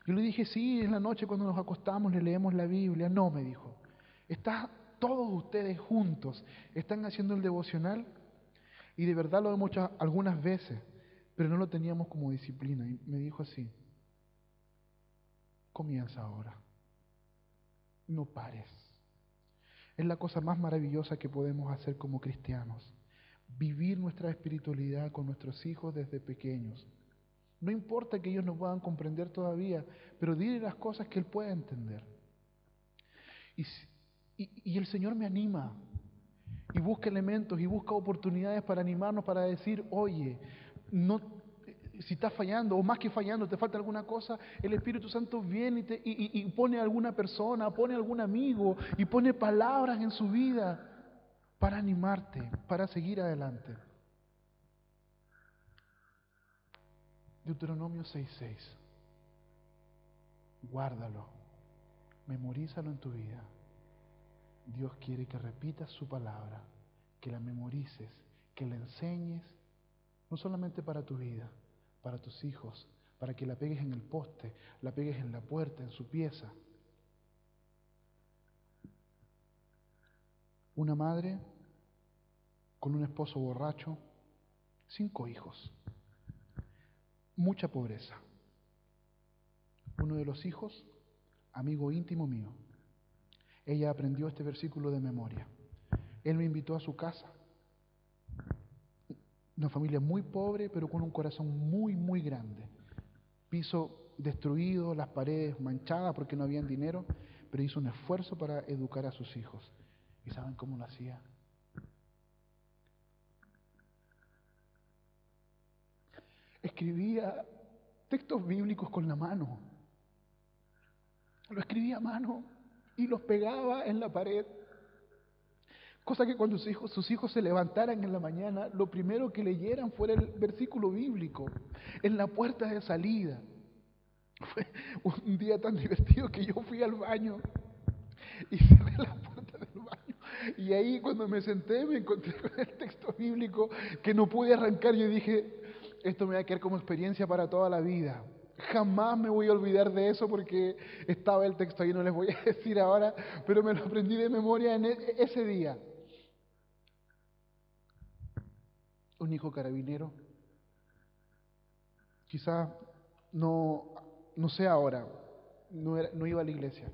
Speaker 2: Yo le dije: sí, en la noche cuando nos acostamos le leemos la Biblia. No, me dijo, todos ustedes juntos están haciendo el devocional. Y de verdad lo hemos hecho algunas veces, pero no lo teníamos como disciplina. Y me dijo así: comienza ahora, no pares. Es la cosa más maravillosa que podemos hacer como cristianos, vivir nuestra espiritualidad con nuestros hijos desde pequeños. No importa que ellos no puedan comprender todavía, pero dile las cosas que él pueda entender. Y el Señor me anima, y busca elementos, y busca oportunidades para animarnos, para decir: oye, no, si estás fallando, o más que fallando, te falta alguna cosa, el Espíritu Santo viene y pone a alguna persona, pone a algún amigo, y pone palabras en su vida para animarte, para seguir adelante. Deuteronomio 6:6. Guárdalo, memorízalo en tu vida. Dios quiere que repitas su palabra, que la memorices, que la enseñes, no solamente para tu vida, para tus hijos, para que la pegues en el poste, la pegues en la puerta, en su pieza. Una madre con un esposo borracho, 5 hijos, mucha pobreza. Uno de los hijos, amigo íntimo mío. Ella aprendió este versículo de memoria. Él me invitó a su casa. Una familia muy pobre, pero con un corazón muy, muy grande. Piso destruido, las paredes manchadas porque no habían dinero, pero hizo un esfuerzo para educar a sus hijos. ¿Y saben cómo lo hacía? Escribía textos bíblicos con la mano. Lo escribía a mano y los pegaba en la pared. Cosa que cuando sus hijos se levantaran en la mañana, lo primero que leyeran fuera el versículo bíblico, en la puerta de salida. Fue un día tan divertido que yo fui al baño y cerré la puerta del baño. Y ahí cuando me senté me encontré con el texto bíblico que no pude arrancar. Yo dije, esto me va a quedar como experiencia para toda la vida. Jamás me voy a olvidar de eso porque estaba el texto ahí, no les voy a decir ahora, pero me lo aprendí de memoria en ese día. Un hijo carabinero, quizá no sé ahora, no iba a la iglesia.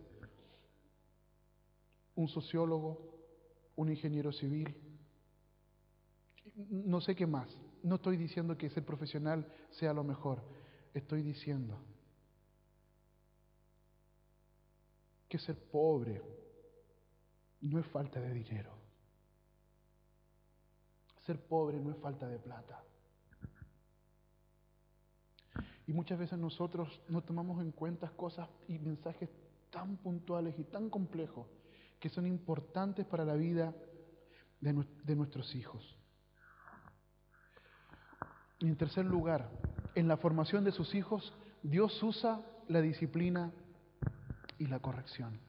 Speaker 2: Un sociólogo, un ingeniero civil, no sé qué más. No estoy diciendo que ser profesional sea lo mejor, estoy diciendo que ser pobre no es falta de dinero. Ser pobre no es falta de plata. Y muchas veces nosotros no tomamos en cuenta cosas y mensajes tan puntuales y tan complejos que son importantes para la vida de nuestros hijos. Y en tercer lugar, en la formación de sus hijos, Dios usa la disciplina y la corrección.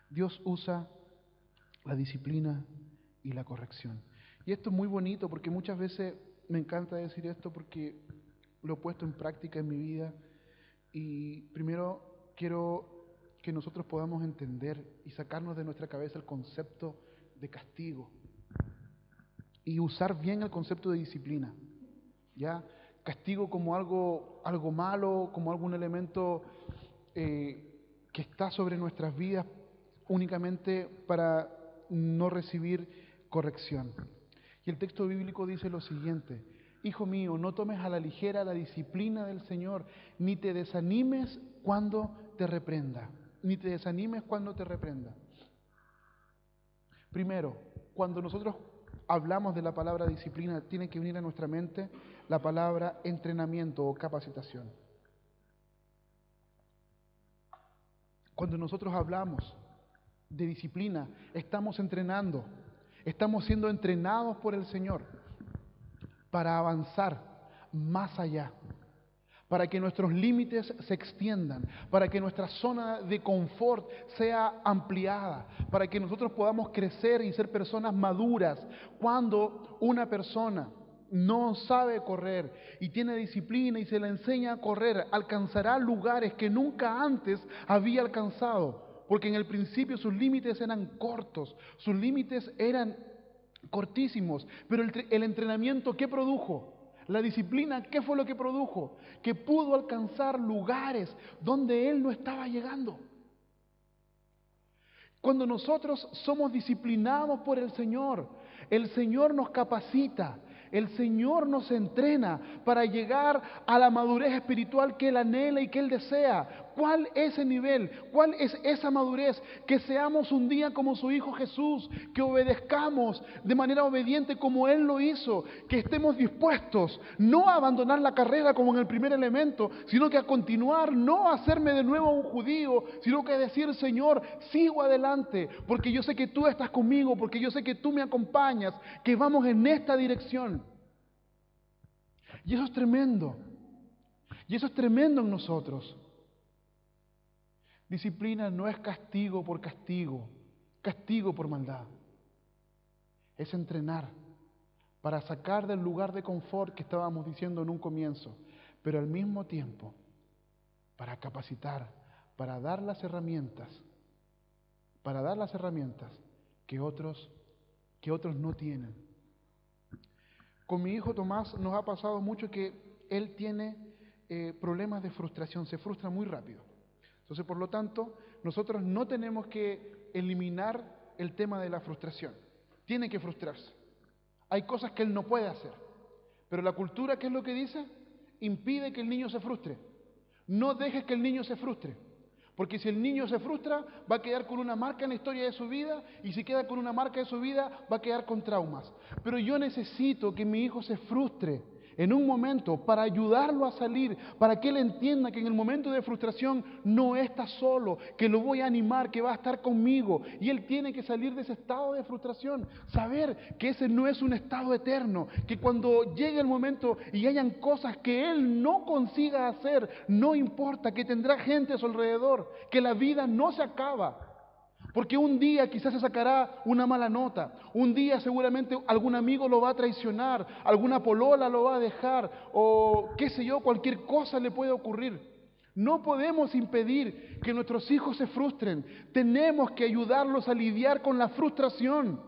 Speaker 2: Dios usa la disciplina y la corrección. Y esto es muy bonito porque muchas veces me encanta decir esto porque lo he puesto en práctica en mi vida. Y primero quiero que nosotros podamos entender y sacarnos de nuestra cabeza el concepto de castigo y usar bien el concepto de disciplina. ¿Ya? Castigo como algo malo, como algún elemento que está sobre nuestras vidas únicamente para no recibir corrección. Y el texto bíblico dice lo siguiente: Hijo mío, no tomes a la ligera la disciplina del Señor, ni te desanimes cuando te reprenda. Ni te desanimes cuando te reprenda. Primero, cuando nosotros hablamos de la palabra disciplina, tiene que venir a nuestra mente la palabra entrenamiento o capacitación. Cuando nosotros hablamos de disciplina, estamos entrenando, estamos siendo entrenados por el Señor para avanzar más allá, para que nuestros límites se extiendan, para que nuestra zona de confort sea ampliada, para que nosotros podamos crecer y ser personas maduras. Cuando una persona no sabe correr y tiene disciplina y se le enseña a correr, alcanzará lugares que nunca antes había alcanzado, porque en el principio sus límites eran cortos, sus límites eran cortísimos, pero el entrenamiento, ¿qué produjo? La disciplina, ¿qué fue lo que produjo? Que pudo alcanzar lugares donde él no estaba llegando. Cuando nosotros somos disciplinados por el Señor nos capacita, el Señor nos entrena para llegar a la madurez espiritual que Él anhela y que Él desea. ¿Cuál es ese nivel? ¿Cuál es esa madurez? Que seamos un día como su Hijo Jesús, que obedezcamos de manera obediente como Él lo hizo, que estemos dispuestos no a abandonar la carrera como en el primer elemento, sino que a continuar, no a hacerme de nuevo un judío, sino que a decir: Señor, sigo adelante, porque yo sé que tú estás conmigo, porque yo sé que tú me acompañas, que vamos en esta dirección. Y eso es tremendo. Y eso es tremendo en nosotros. Disciplina no es castigo por castigo, castigo por maldad. Es entrenar para sacar del lugar de confort que estábamos diciendo en un comienzo, pero al mismo tiempo para capacitar, para dar las herramientas que otros que otros no tienen. Con mi hijo Tomás nos ha pasado mucho que él tiene problemas de frustración, se frustra muy rápido. Entonces, por lo tanto, nosotros no tenemos que eliminar el tema de la frustración. Tiene que frustrarse. Hay cosas que él no puede hacer. Pero la cultura, ¿qué es lo que dice? Impide que el niño se frustre. No dejes que el niño se frustre. Porque si el niño se frustra, va a quedar con una marca en la historia de su vida, y si queda con una marca de su vida, va a quedar con traumas. Pero yo necesito que mi hijo se frustre en un momento para ayudarlo a salir, para que él entienda que en el momento de frustración no está solo, que lo voy a animar, que va a estar conmigo, y él tiene que salir de ese estado de frustración, saber que ese no es un estado eterno, que cuando llegue el momento y hayan cosas que él no consiga hacer, no importa, que tendrá gente a su alrededor, que la vida no se acaba. Porque un día quizás se sacará una mala nota, un día seguramente algún amigo lo va a traicionar, alguna polola lo va a dejar, o qué sé yo, cualquier cosa le puede ocurrir. No podemos impedir que nuestros hijos se frustren, tenemos que ayudarlos a lidiar con la frustración.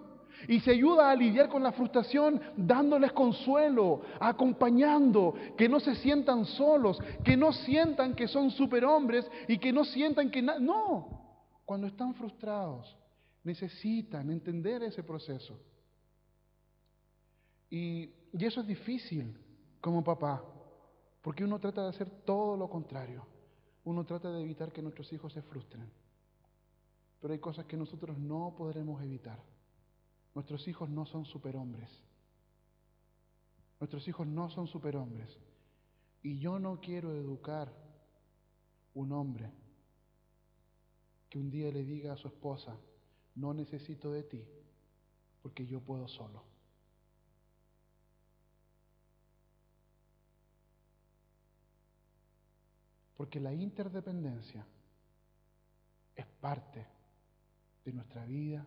Speaker 2: Y se ayuda a lidiar con la frustración dándoles consuelo, acompañando, que no se sientan solos, que no sientan que son superhombres y que no sientan que no. Cuando están frustrados, necesitan entender ese proceso. Y eso es difícil como papá, porque uno trata de hacer todo lo contrario. Uno trata de evitar que nuestros hijos se frustren. Pero hay cosas que nosotros no podremos evitar. Nuestros hijos no son superhombres. Nuestros hijos no son superhombres. Y yo no quiero educar un hombre que un día le diga a su esposa, no necesito de ti, porque yo puedo solo. Porque la interdependencia es parte de nuestra vida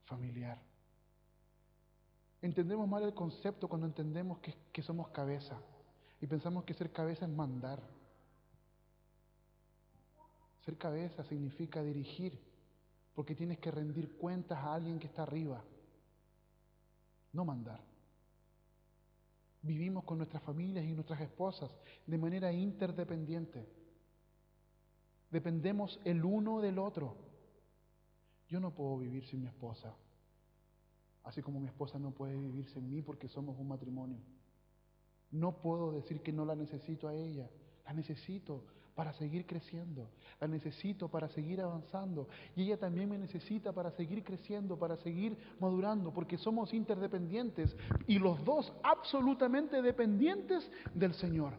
Speaker 2: familiar. Entendemos mal el concepto cuando entendemos que somos cabeza y pensamos que ser cabeza es mandar. Ser cabeza significa dirigir, porque tienes que rendir cuentas a alguien que está arriba, no mandar. Vivimos con nuestras familias y nuestras esposas de manera interdependiente. Dependemos el uno del otro. Yo no puedo vivir sin mi esposa, así como mi esposa no puede vivir sin mí porque somos un matrimonio. No puedo decir que no la necesito a ella, la necesito para seguir creciendo, la necesito para seguir avanzando, y ella también me necesita para seguir creciendo, para seguir madurando, porque somos interdependientes y los dos absolutamente dependientes del Señor.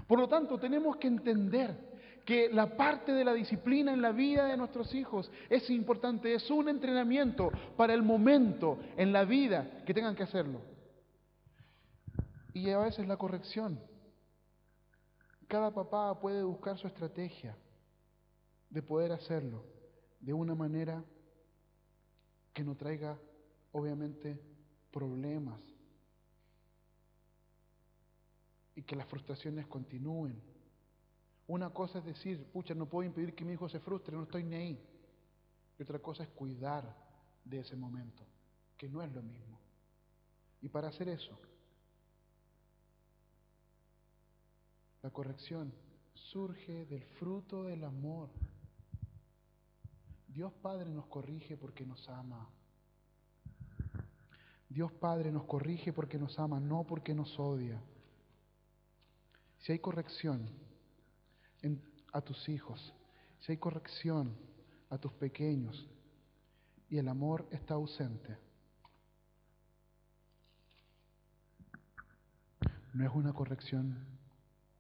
Speaker 2: Por lo tanto, tenemos que entender que la parte de la disciplina en la vida de nuestros hijos es importante, es un entrenamiento para el momento en la vida que tengan que hacerlo. Y a veces la corrección. Cada papá puede buscar su estrategia de poder hacerlo de una manera que no traiga, obviamente, problemas y que las frustraciones continúen. Una cosa es decir, pucha, no puedo impedir que mi hijo se frustre, no estoy ni ahí. Y otra cosa es cuidar de ese momento, que no es lo mismo. Y para hacer eso, la corrección surge del fruto del amor. Dios Padre nos corrige porque nos ama. Dios Padre nos corrige porque nos ama, no porque nos odia. Si hay corrección a tus hijos, si hay corrección a tus pequeños y el amor está ausente, no es una corrección,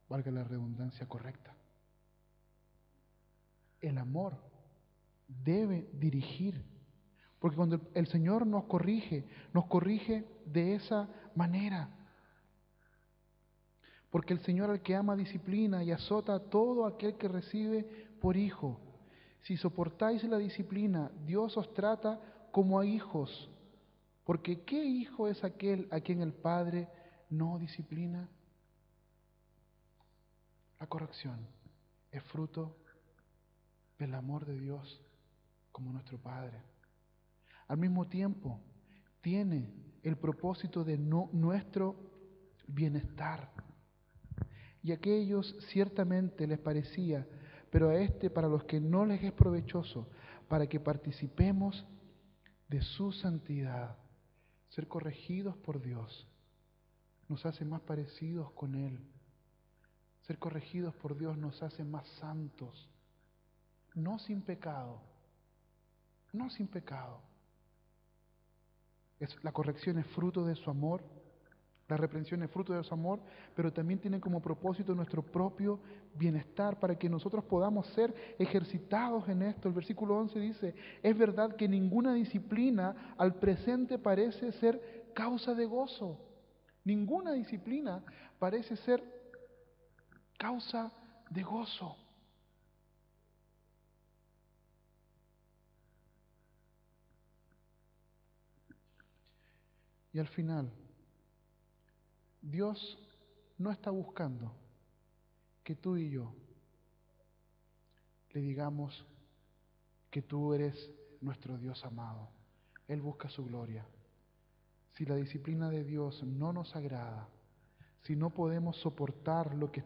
Speaker 2: valga la redundancia, correcta. El amor debe dirigir, porque cuando el Señor nos corrige de esa manera. Porque el Señor al que ama disciplina y azota a todo aquel que recibe por hijo. Si soportáis la disciplina, Dios os trata como a hijos. Porque ¿qué hijo es aquel a quien el Padre no disciplina? La corrección es fruto del amor de Dios como nuestro Padre. Al mismo tiempo, tiene el propósito de nuestro bienestar. Y a aquellos ciertamente les parecía, pero a para los que no les es provechoso, para que participemos de su santidad. Ser corregidos por Dios nos hace más parecidos con Él. Ser corregidos por Dios nos hace más santos. No sin pecado. No sin pecado. La corrección es fruto de su amor. La reprensión es fruto de su amor, pero también tiene como propósito nuestro propio bienestar para que nosotros podamos ser ejercitados en esto. El versículo 11 dice, es verdad que ninguna disciplina al presente parece ser causa de gozo. Ninguna disciplina parece ser causa de gozo. Y al final, Dios no está buscando que tú y yo le digamos que tú eres nuestro Dios amado. Él busca su gloria. Si la disciplina de Dios no nos agrada, si no podemos soportar lo que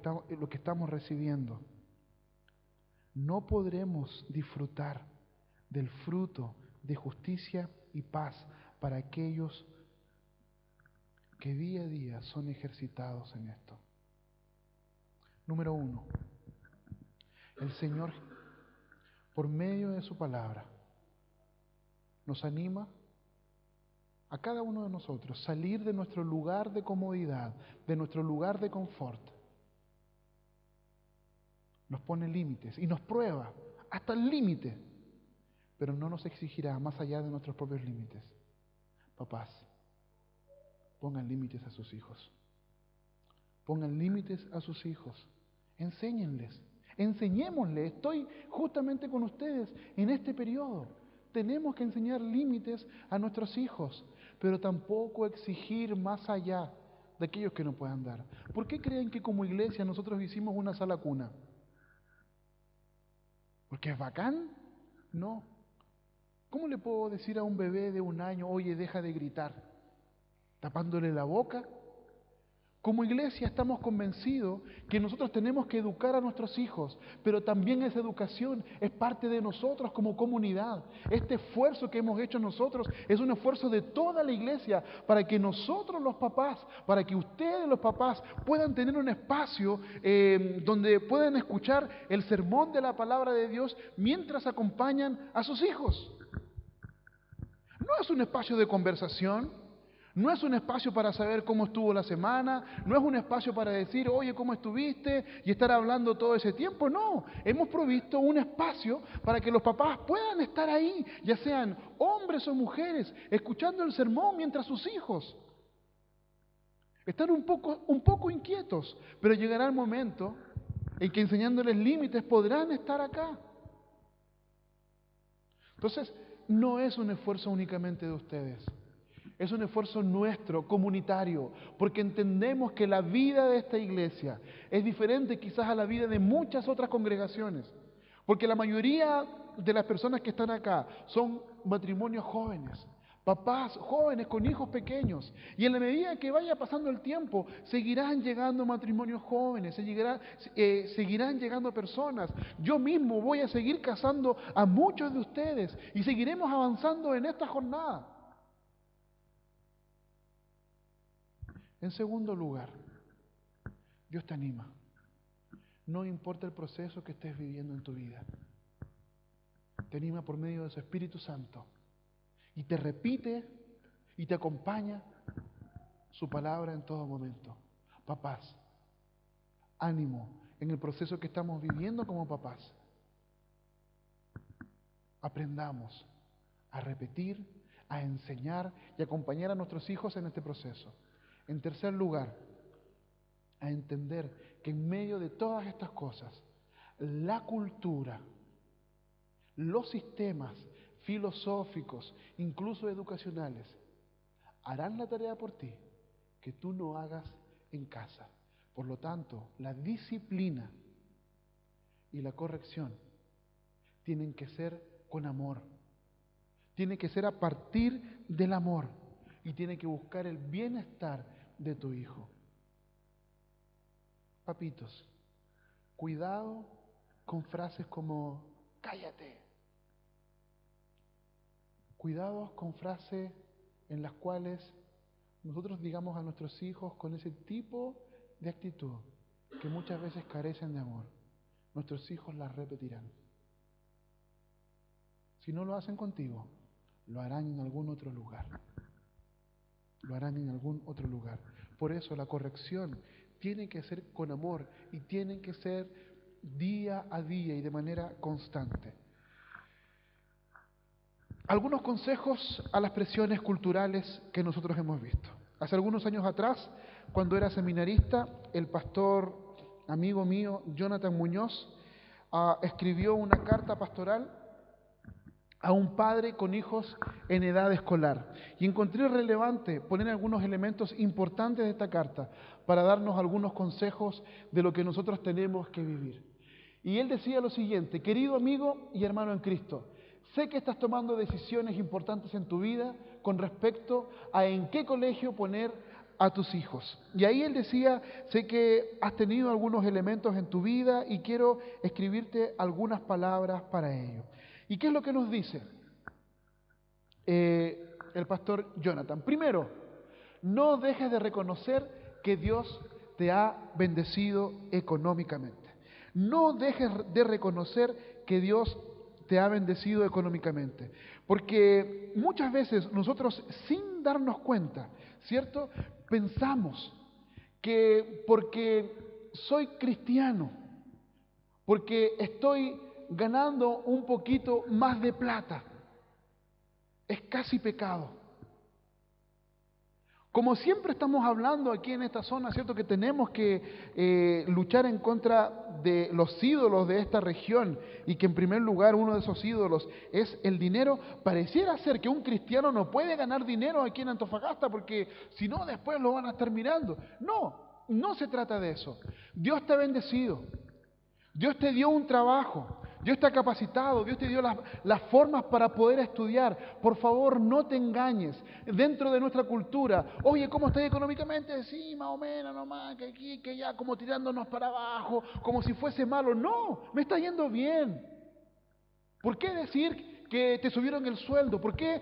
Speaker 2: estamos recibiendo, no podremos disfrutar del fruto de justicia y paz para aquellos que día a día son ejercitados en esto. Número 1, el Señor, por medio de su palabra, nos anima a cada uno de nosotros salir de nuestro lugar de comodidad, de nuestro lugar de confort. Nos pone límites y nos prueba hasta el límite, pero no nos exigirá más allá de nuestros propios límites. Papás, pongan límites a sus hijos. Pongan límites a sus hijos. Enséñenles. Enseñémosles. Estoy justamente con ustedes en este periodo. Tenemos que enseñar límites a nuestros hijos, pero tampoco exigir más allá de aquellos que no puedan dar. ¿Por qué creen que como iglesia nosotros hicimos una sala cuna? ¿Porque es bacán? No. ¿Cómo le puedo decir a un bebé de 1 año, oye, deja de gritar, tapándole la boca? Como iglesia estamos convencidos que nosotros tenemos que educar a nuestros hijos, pero también esa educación es parte de nosotros como comunidad. Este esfuerzo que hemos hecho nosotros es un esfuerzo de toda la iglesia para que nosotros los papás, para que ustedes los papás puedan tener un espacio donde puedan escuchar el sermón de la palabra de Dios mientras acompañan a sus hijos. No es un espacio de conversación. No es un espacio para saber cómo estuvo la semana, no es un espacio para decir, oye, ¿cómo estuviste? Y estar hablando todo ese tiempo. No, hemos provisto un espacio para que los papás puedan estar ahí, ya sean hombres o mujeres, escuchando el sermón mientras sus hijos están un poco inquietos, pero llegará el momento en que enseñándoles límites podrán estar acá. Entonces, no es un esfuerzo únicamente de ustedes. Es un esfuerzo nuestro, comunitario, porque entendemos que la vida de esta iglesia es diferente quizás a la vida de muchas otras congregaciones, porque la mayoría de las personas que están acá son matrimonios jóvenes, papás jóvenes con hijos pequeños, y en la medida que vaya pasando el tiempo, seguirán llegando matrimonios jóvenes, seguirán llegando personas. Yo mismo voy a seguir casando a muchos de ustedes y seguiremos avanzando en esta jornada. En segundo lugar, Dios te anima. No importa el proceso que estés viviendo en tu vida. Te anima por medio de su Espíritu Santo. Y te repite y te acompaña su palabra en todo momento. Papás, ánimo en el proceso que estamos viviendo como papás. Aprendamos a repetir, a enseñar y acompañar a nuestros hijos en este proceso. En tercer lugar, a entender que en medio de todas estas cosas, la cultura, los sistemas filosóficos, incluso educacionales, harán la tarea por ti que tú no hagas en casa. Por lo tanto, la disciplina y la corrección tienen que ser con amor, tiene que ser a partir del amor y tiene que buscar el bienestar de tu hijo. Papitos, cuidado con frases como cállate. Cuidado con frases en las cuales nosotros digamos a nuestros hijos con ese tipo de actitud que muchas veces carecen de amor. Nuestros hijos las repetirán. Si no lo hacen contigo, lo harán en algún otro lugar. Lo harán en algún otro lugar. Por eso la corrección tiene que ser con amor y tiene que ser día a día y de manera constante. Algunos consejos a las presiones culturales que nosotros hemos visto. Hace algunos años atrás, cuando era seminarista, el pastor, amigo mío, Jonathan Muñoz, escribió una carta pastoral a un padre con hijos en edad escolar. Y encontré relevante poner algunos elementos importantes de esta carta para darnos algunos consejos de lo que nosotros tenemos que vivir. Y él decía lo siguiente: querido amigo y hermano en Cristo, sé que estás tomando decisiones importantes en tu vida con respecto a en qué colegio poner a tus hijos. Y ahí él decía, sé que has tenido algunos elementos en tu vida y quiero escribirte algunas palabras para ello. ¿Y qué es lo que nos dice el pastor Jonathan? Primero, no dejes de reconocer que Dios te ha bendecido económicamente. No dejes de reconocer que Dios te ha bendecido económicamente. Porque muchas veces nosotros, sin darnos cuenta, ¿cierto?, pensamos que porque soy cristiano, porque estoy ganando un poquito más de plata, es casi pecado. Como siempre estamos hablando aquí en esta zona, ¿cierto?, que tenemos que luchar en contra de los ídolos de esta región y que en primer lugar uno de esos ídolos es el dinero. Pareciera ser que un cristiano no puede ganar dinero aquí en Antofagasta porque si no después lo van a estar mirando. No, no se trata de eso. Dios te ha bendecido. Dios te dio un trabajo. Dios te ha capacitado, Dios te dio las formas para poder estudiar. Por favor, no te engañes. Dentro de nuestra cultura, oye, ¿cómo estás económicamente? Sí, más o menos, nomás, que aquí, que allá, como tirándonos para abajo, como si fuese malo. No, me está yendo bien. ¿Por qué decir que te subieron el sueldo? ¿Por qué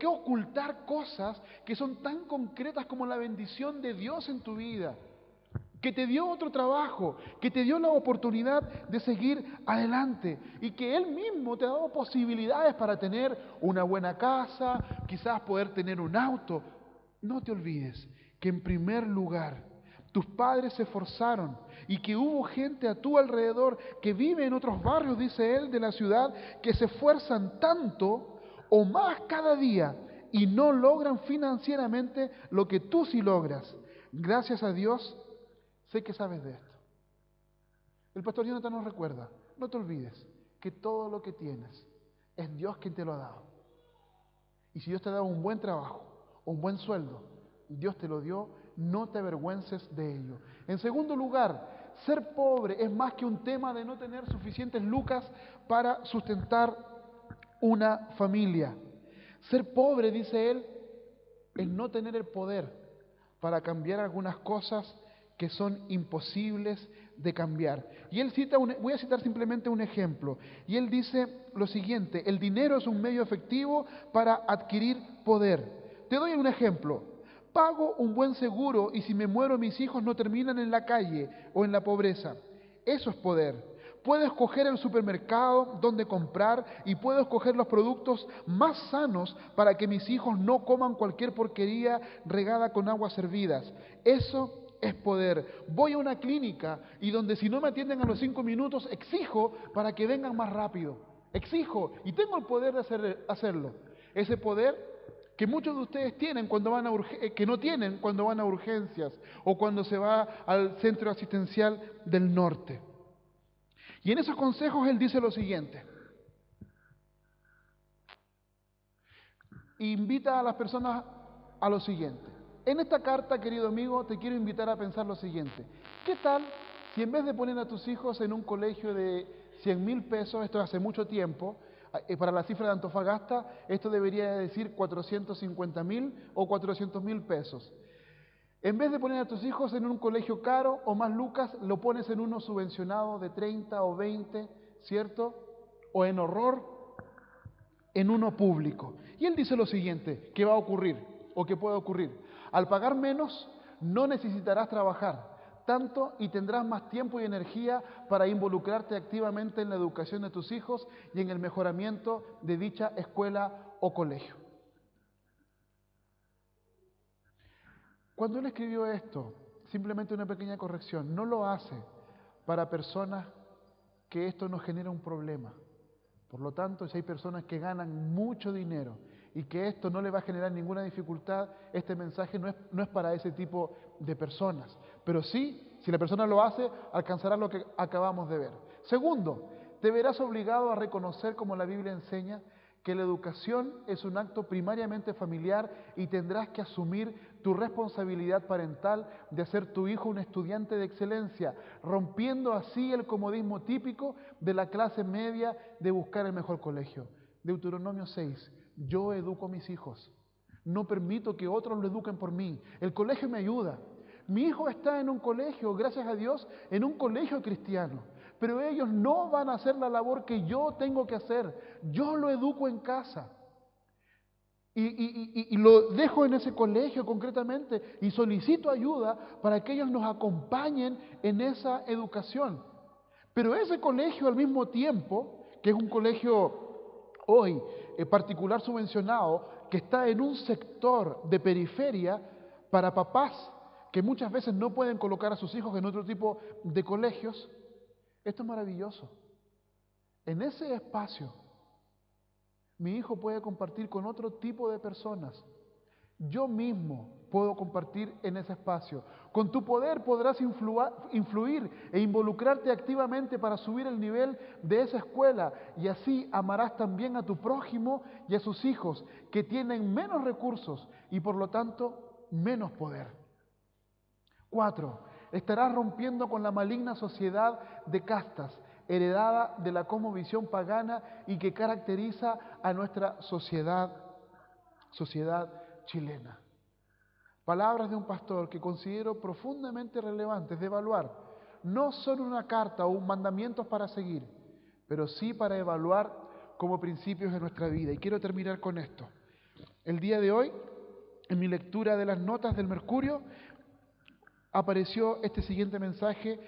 Speaker 2: ocultar cosas que son tan concretas como la bendición de Dios en tu vida? Que te dio otro trabajo, que te dio la oportunidad de seguir adelante y que Él mismo te ha dado posibilidades para tener una buena casa, quizás poder tener un auto. No te olvides que en primer lugar tus padres se esforzaron y que hubo gente a tu alrededor que vive en otros barrios, dice él, de la ciudad, que se esfuerzan tanto o más cada día y no logran financieramente lo que tú sí logras. Gracias a Dios, sé que sabes de esto. El pastor Jonathan nos recuerda, no te olvides que todo lo que tienes es Dios quien te lo ha dado. Y si Dios te ha dado un buen trabajo, un buen sueldo, Dios te lo dio, no te avergüences de ello. En segundo lugar, ser pobre es más que un tema de no tener suficientes lucas para sustentar una familia. Ser pobre, dice él, es no tener el poder para cambiar algunas cosas que son imposibles de cambiar. Y él cita, voy a citar simplemente un ejemplo, y él dice lo siguiente: el dinero es un medio efectivo para adquirir poder. Te doy un ejemplo: pago un buen seguro y si me muero mis hijos no terminan en la calle o en la pobreza. Eso es poder. Puedo escoger el supermercado donde comprar y puedo escoger los productos más sanos para que mis hijos no coman cualquier porquería regada con aguas hervidas. Eso es poder. Voy a una clínica y donde si no me atienden a los 5 minutos, exijo para que vengan más rápido. Exijo y tengo el poder de hacerlo. Ese poder que muchos de ustedes tienen cuando van a que no tienen cuando van a urgencias o cuando se va al centro asistencial del norte. Y en esos consejos él dice lo siguiente: invita a las personas a lo siguiente. En esta carta, querido amigo, te quiero invitar a pensar lo siguiente: ¿qué tal si en vez de poner a tus hijos en un colegio de 100,000 pesos, esto hace mucho tiempo, Para la cifra de Antofagasta, esto debería decir 450.000 o 400.000 pesos. En vez de poner a tus hijos en un colegio caro o más lucas, lo pones en uno subvencionado de 30 o 20, ¿cierto? O en horror, en uno público. Y él dice lo siguiente, que va a ocurrir o que puede ocurrir. Al pagar menos, no necesitarás trabajar tanto y tendrás más tiempo y energía para involucrarte activamente en la educación de tus hijos y en el mejoramiento de dicha escuela o colegio. Cuando él escribió esto, simplemente una pequeña corrección, no lo hace para personas que esto nos genera un problema. Por lo tanto, si hay personas que ganan mucho dinero y que esto no le va a generar ninguna dificultad, este mensaje no es para ese tipo de personas. Pero sí, si la persona lo hace, alcanzará lo que acabamos de ver. Segundo, te verás obligado a reconocer, como la Biblia enseña, que la educación es un acto primariamente familiar y tendrás que asumir tu responsabilidad parental de hacer tu hijo un estudiante de excelencia, rompiendo así el comodismo típico de la clase media de buscar el mejor colegio. Deuteronomio 6, yo educo a mis hijos, no permito que otros lo eduquen por mí, el colegio me ayuda. Mi hijo está en un colegio, gracias a Dios, en un colegio cristiano. Pero ellos no van a hacer la labor que yo tengo que hacer. Yo lo educo en casa. Y lo dejo en ese colegio concretamente y solicito ayuda para que ellos nos acompañen en esa educación. Pero ese colegio al mismo tiempo, que es un colegio hoy particular subvencionado, que está en un sector de periferia para papás que muchas veces no pueden colocar a sus hijos en otro tipo de colegios, esto es maravilloso. En ese espacio, mi hijo puede compartir con otro tipo de personas. Yo mismo puedo compartir en ese espacio. Con tu poder podrás influir e involucrarte activamente para subir el nivel de esa escuela y así amarás también a tu prójimo y a sus hijos que tienen menos recursos y por lo tanto menos poder. 4. Estarás rompiendo con la maligna sociedad de castas heredada de la cosmovisión pagana y que caracteriza a nuestra sociedad chilena. Palabras de un pastor que considero profundamente relevantes de evaluar. No son una carta o un mandamiento para seguir, pero sí para evaluar como principios de nuestra vida. Y quiero terminar con esto. El día de hoy, en mi lectura de las notas del Mercurio, apareció este siguiente mensaje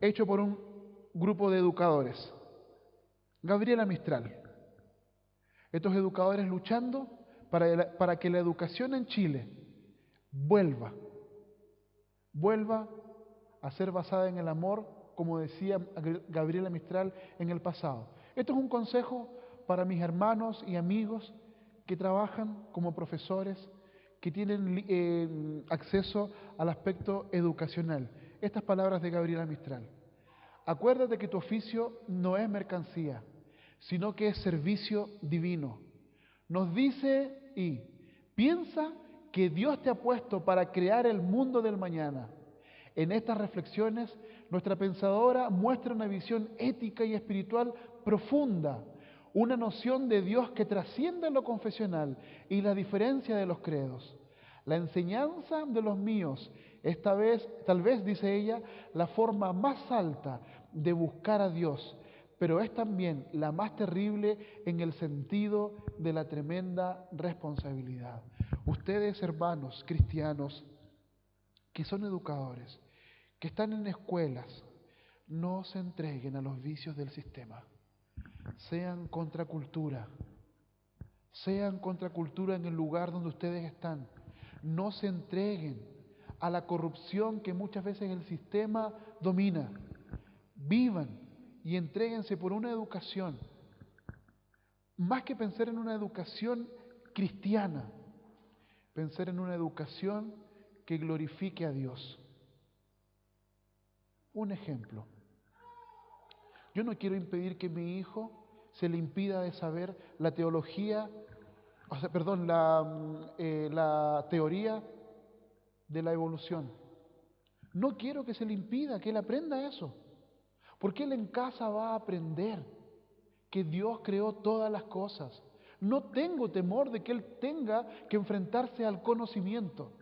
Speaker 2: hecho por un grupo de educadores. Gabriela Mistral. Estos educadores luchando para que la educación en Chile vuelva a ser basada en el amor, como decía Gabriela Mistral en el pasado. Esto es un consejo para mis hermanos y amigos que trabajan como profesores, que tienen acceso al aspecto educacional. Estas palabras de Gabriela Mistral. Acuérdate que tu oficio no es mercancía, sino que es servicio divino. Nos dice piensa que Dios te ha puesto para crear el mundo del mañana. En estas reflexiones, nuestra pensadora muestra una visión ética y espiritual profunda, una noción de Dios que trasciende lo confesional y la diferencia de los credos. La enseñanza de los míos, tal vez, dice ella, la forma más alta de buscar a Dios, pero es también la más terrible en el sentido de la tremenda responsabilidad. Ustedes, hermanos cristianos, que son educadores, que están en escuelas, no se entreguen a los vicios del sistema. Sean contracultura en el lugar donde ustedes están. No se entreguen a la corrupción que muchas veces el sistema domina. Vivan y entréguense por una educación, más que pensar en una educación cristiana, pensar en una educación que glorifique a Dios. Un ejemplo. Yo no quiero impedir que mi hijo se le impida de saber la teología, la teoría de la evolución. No quiero que se le impida que él aprenda eso, porque él en casa va a aprender que Dios creó todas las cosas. No tengo temor de que Él tenga que enfrentarse al conocimiento,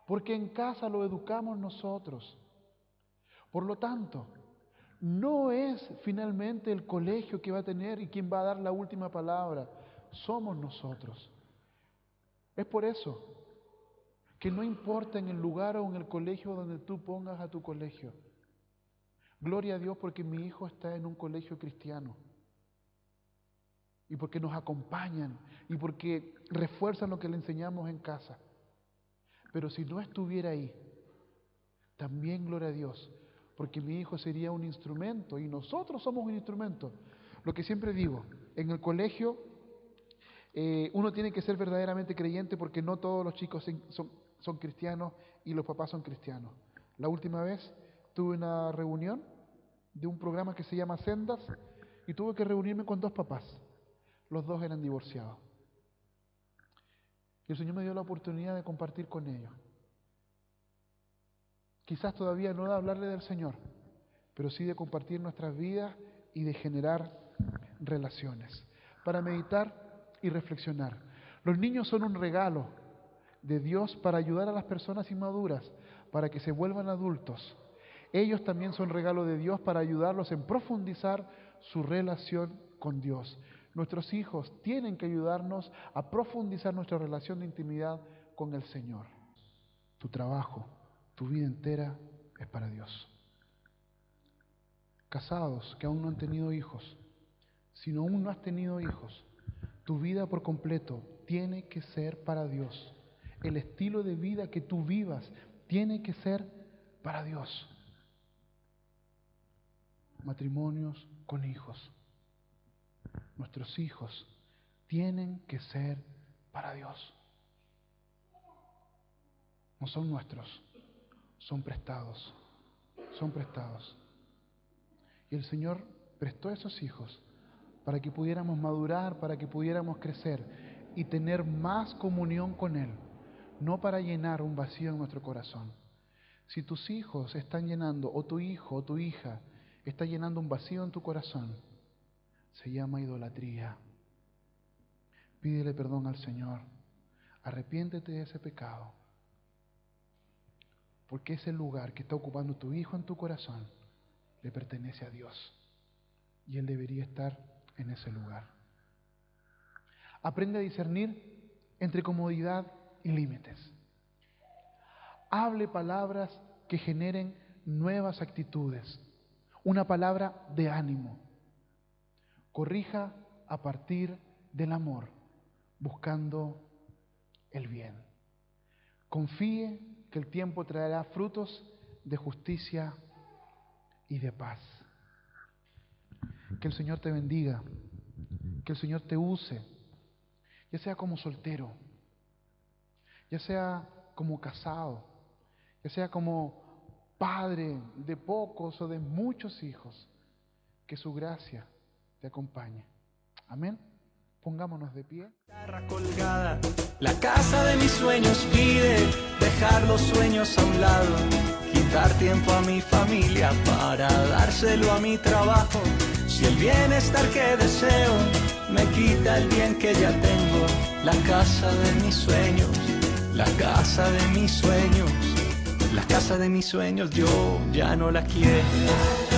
Speaker 2: porque en casa lo educamos nosotros. Por lo tanto, no es finalmente el colegio que va a tener y quien va a dar la última palabra, somos nosotros. Es por eso que no importa en el lugar o en el colegio donde tú pongas a tu colegio. Gloria a Dios porque mi hijo está en un colegio cristiano. Y porque nos acompañan y porque refuerzan lo que le enseñamos en casa. Pero si no estuviera ahí, también gloria a Dios, porque mi hijo sería un instrumento y nosotros somos un instrumento. Lo que siempre digo, en el colegio uno tiene que ser verdaderamente creyente porque no todos los chicos son cristianos y los papás son cristianos. La última vez tuve una reunión de un programa que se llama Sendas y tuve que reunirme con 2 papás. Los 2 eran divorciados. Y el Señor me dio la oportunidad de compartir con ellos. Quizás todavía no de hablarle del Señor, pero sí de compartir nuestras vidas y de generar relaciones. Para meditar y reflexionar. Los niños son un regalo de Dios para ayudar a las personas inmaduras, para que se vuelvan adultos. Ellos también son regalo de Dios para ayudarlos en profundizar su relación con Dios. Nuestros hijos tienen que ayudarnos a profundizar nuestra relación de intimidad con el Señor. Tu trabajo, tu vida entera es para Dios. Casados que aún no han tenido hijos, si aún no has tenido hijos, tu vida por completo tiene que ser para Dios. El estilo de vida que tú vivas tiene que ser para Dios. Matrimonios con hijos. Nuestros hijos tienen que ser para Dios. No son nuestros, son prestados. Son prestados. Y el Señor prestó a esos hijos para que pudiéramos madurar, para que pudiéramos crecer y tener más comunión con Él, no para llenar un vacío en nuestro corazón. Si tus hijos están llenando, o tu hijo o tu hija está llenando un vacío en tu corazón, se llama idolatría. Pídele perdón al Señor. Arrepiéntete de ese pecado. Porque ese lugar que está ocupando tu hijo en tu corazón le pertenece a Dios. Y Él debería estar en ese lugar. Aprende a discernir entre comodidad y límites. Hable palabras que generen nuevas actitudes. Una palabra de ánimo. Corrija a partir del amor, buscando el bien. Confíe que el tiempo traerá frutos de justicia y de paz. Que el Señor te bendiga, que el Señor te use, ya sea como soltero, ya sea como casado, ya sea como padre de pocos o de muchos hijos, que su gracia te acompañe. Amén. Pongámonos de pie.
Speaker 1: Colgada, la casa de mis sueños pide dejar los sueños a un lado, quitar tiempo a mi familia para dárselo a mi trabajo. Si el bienestar que deseo me quita el bien que ya tengo, la casa de mis sueños, la casa de mis sueños, la casa de mis sueños yo ya no la quiero.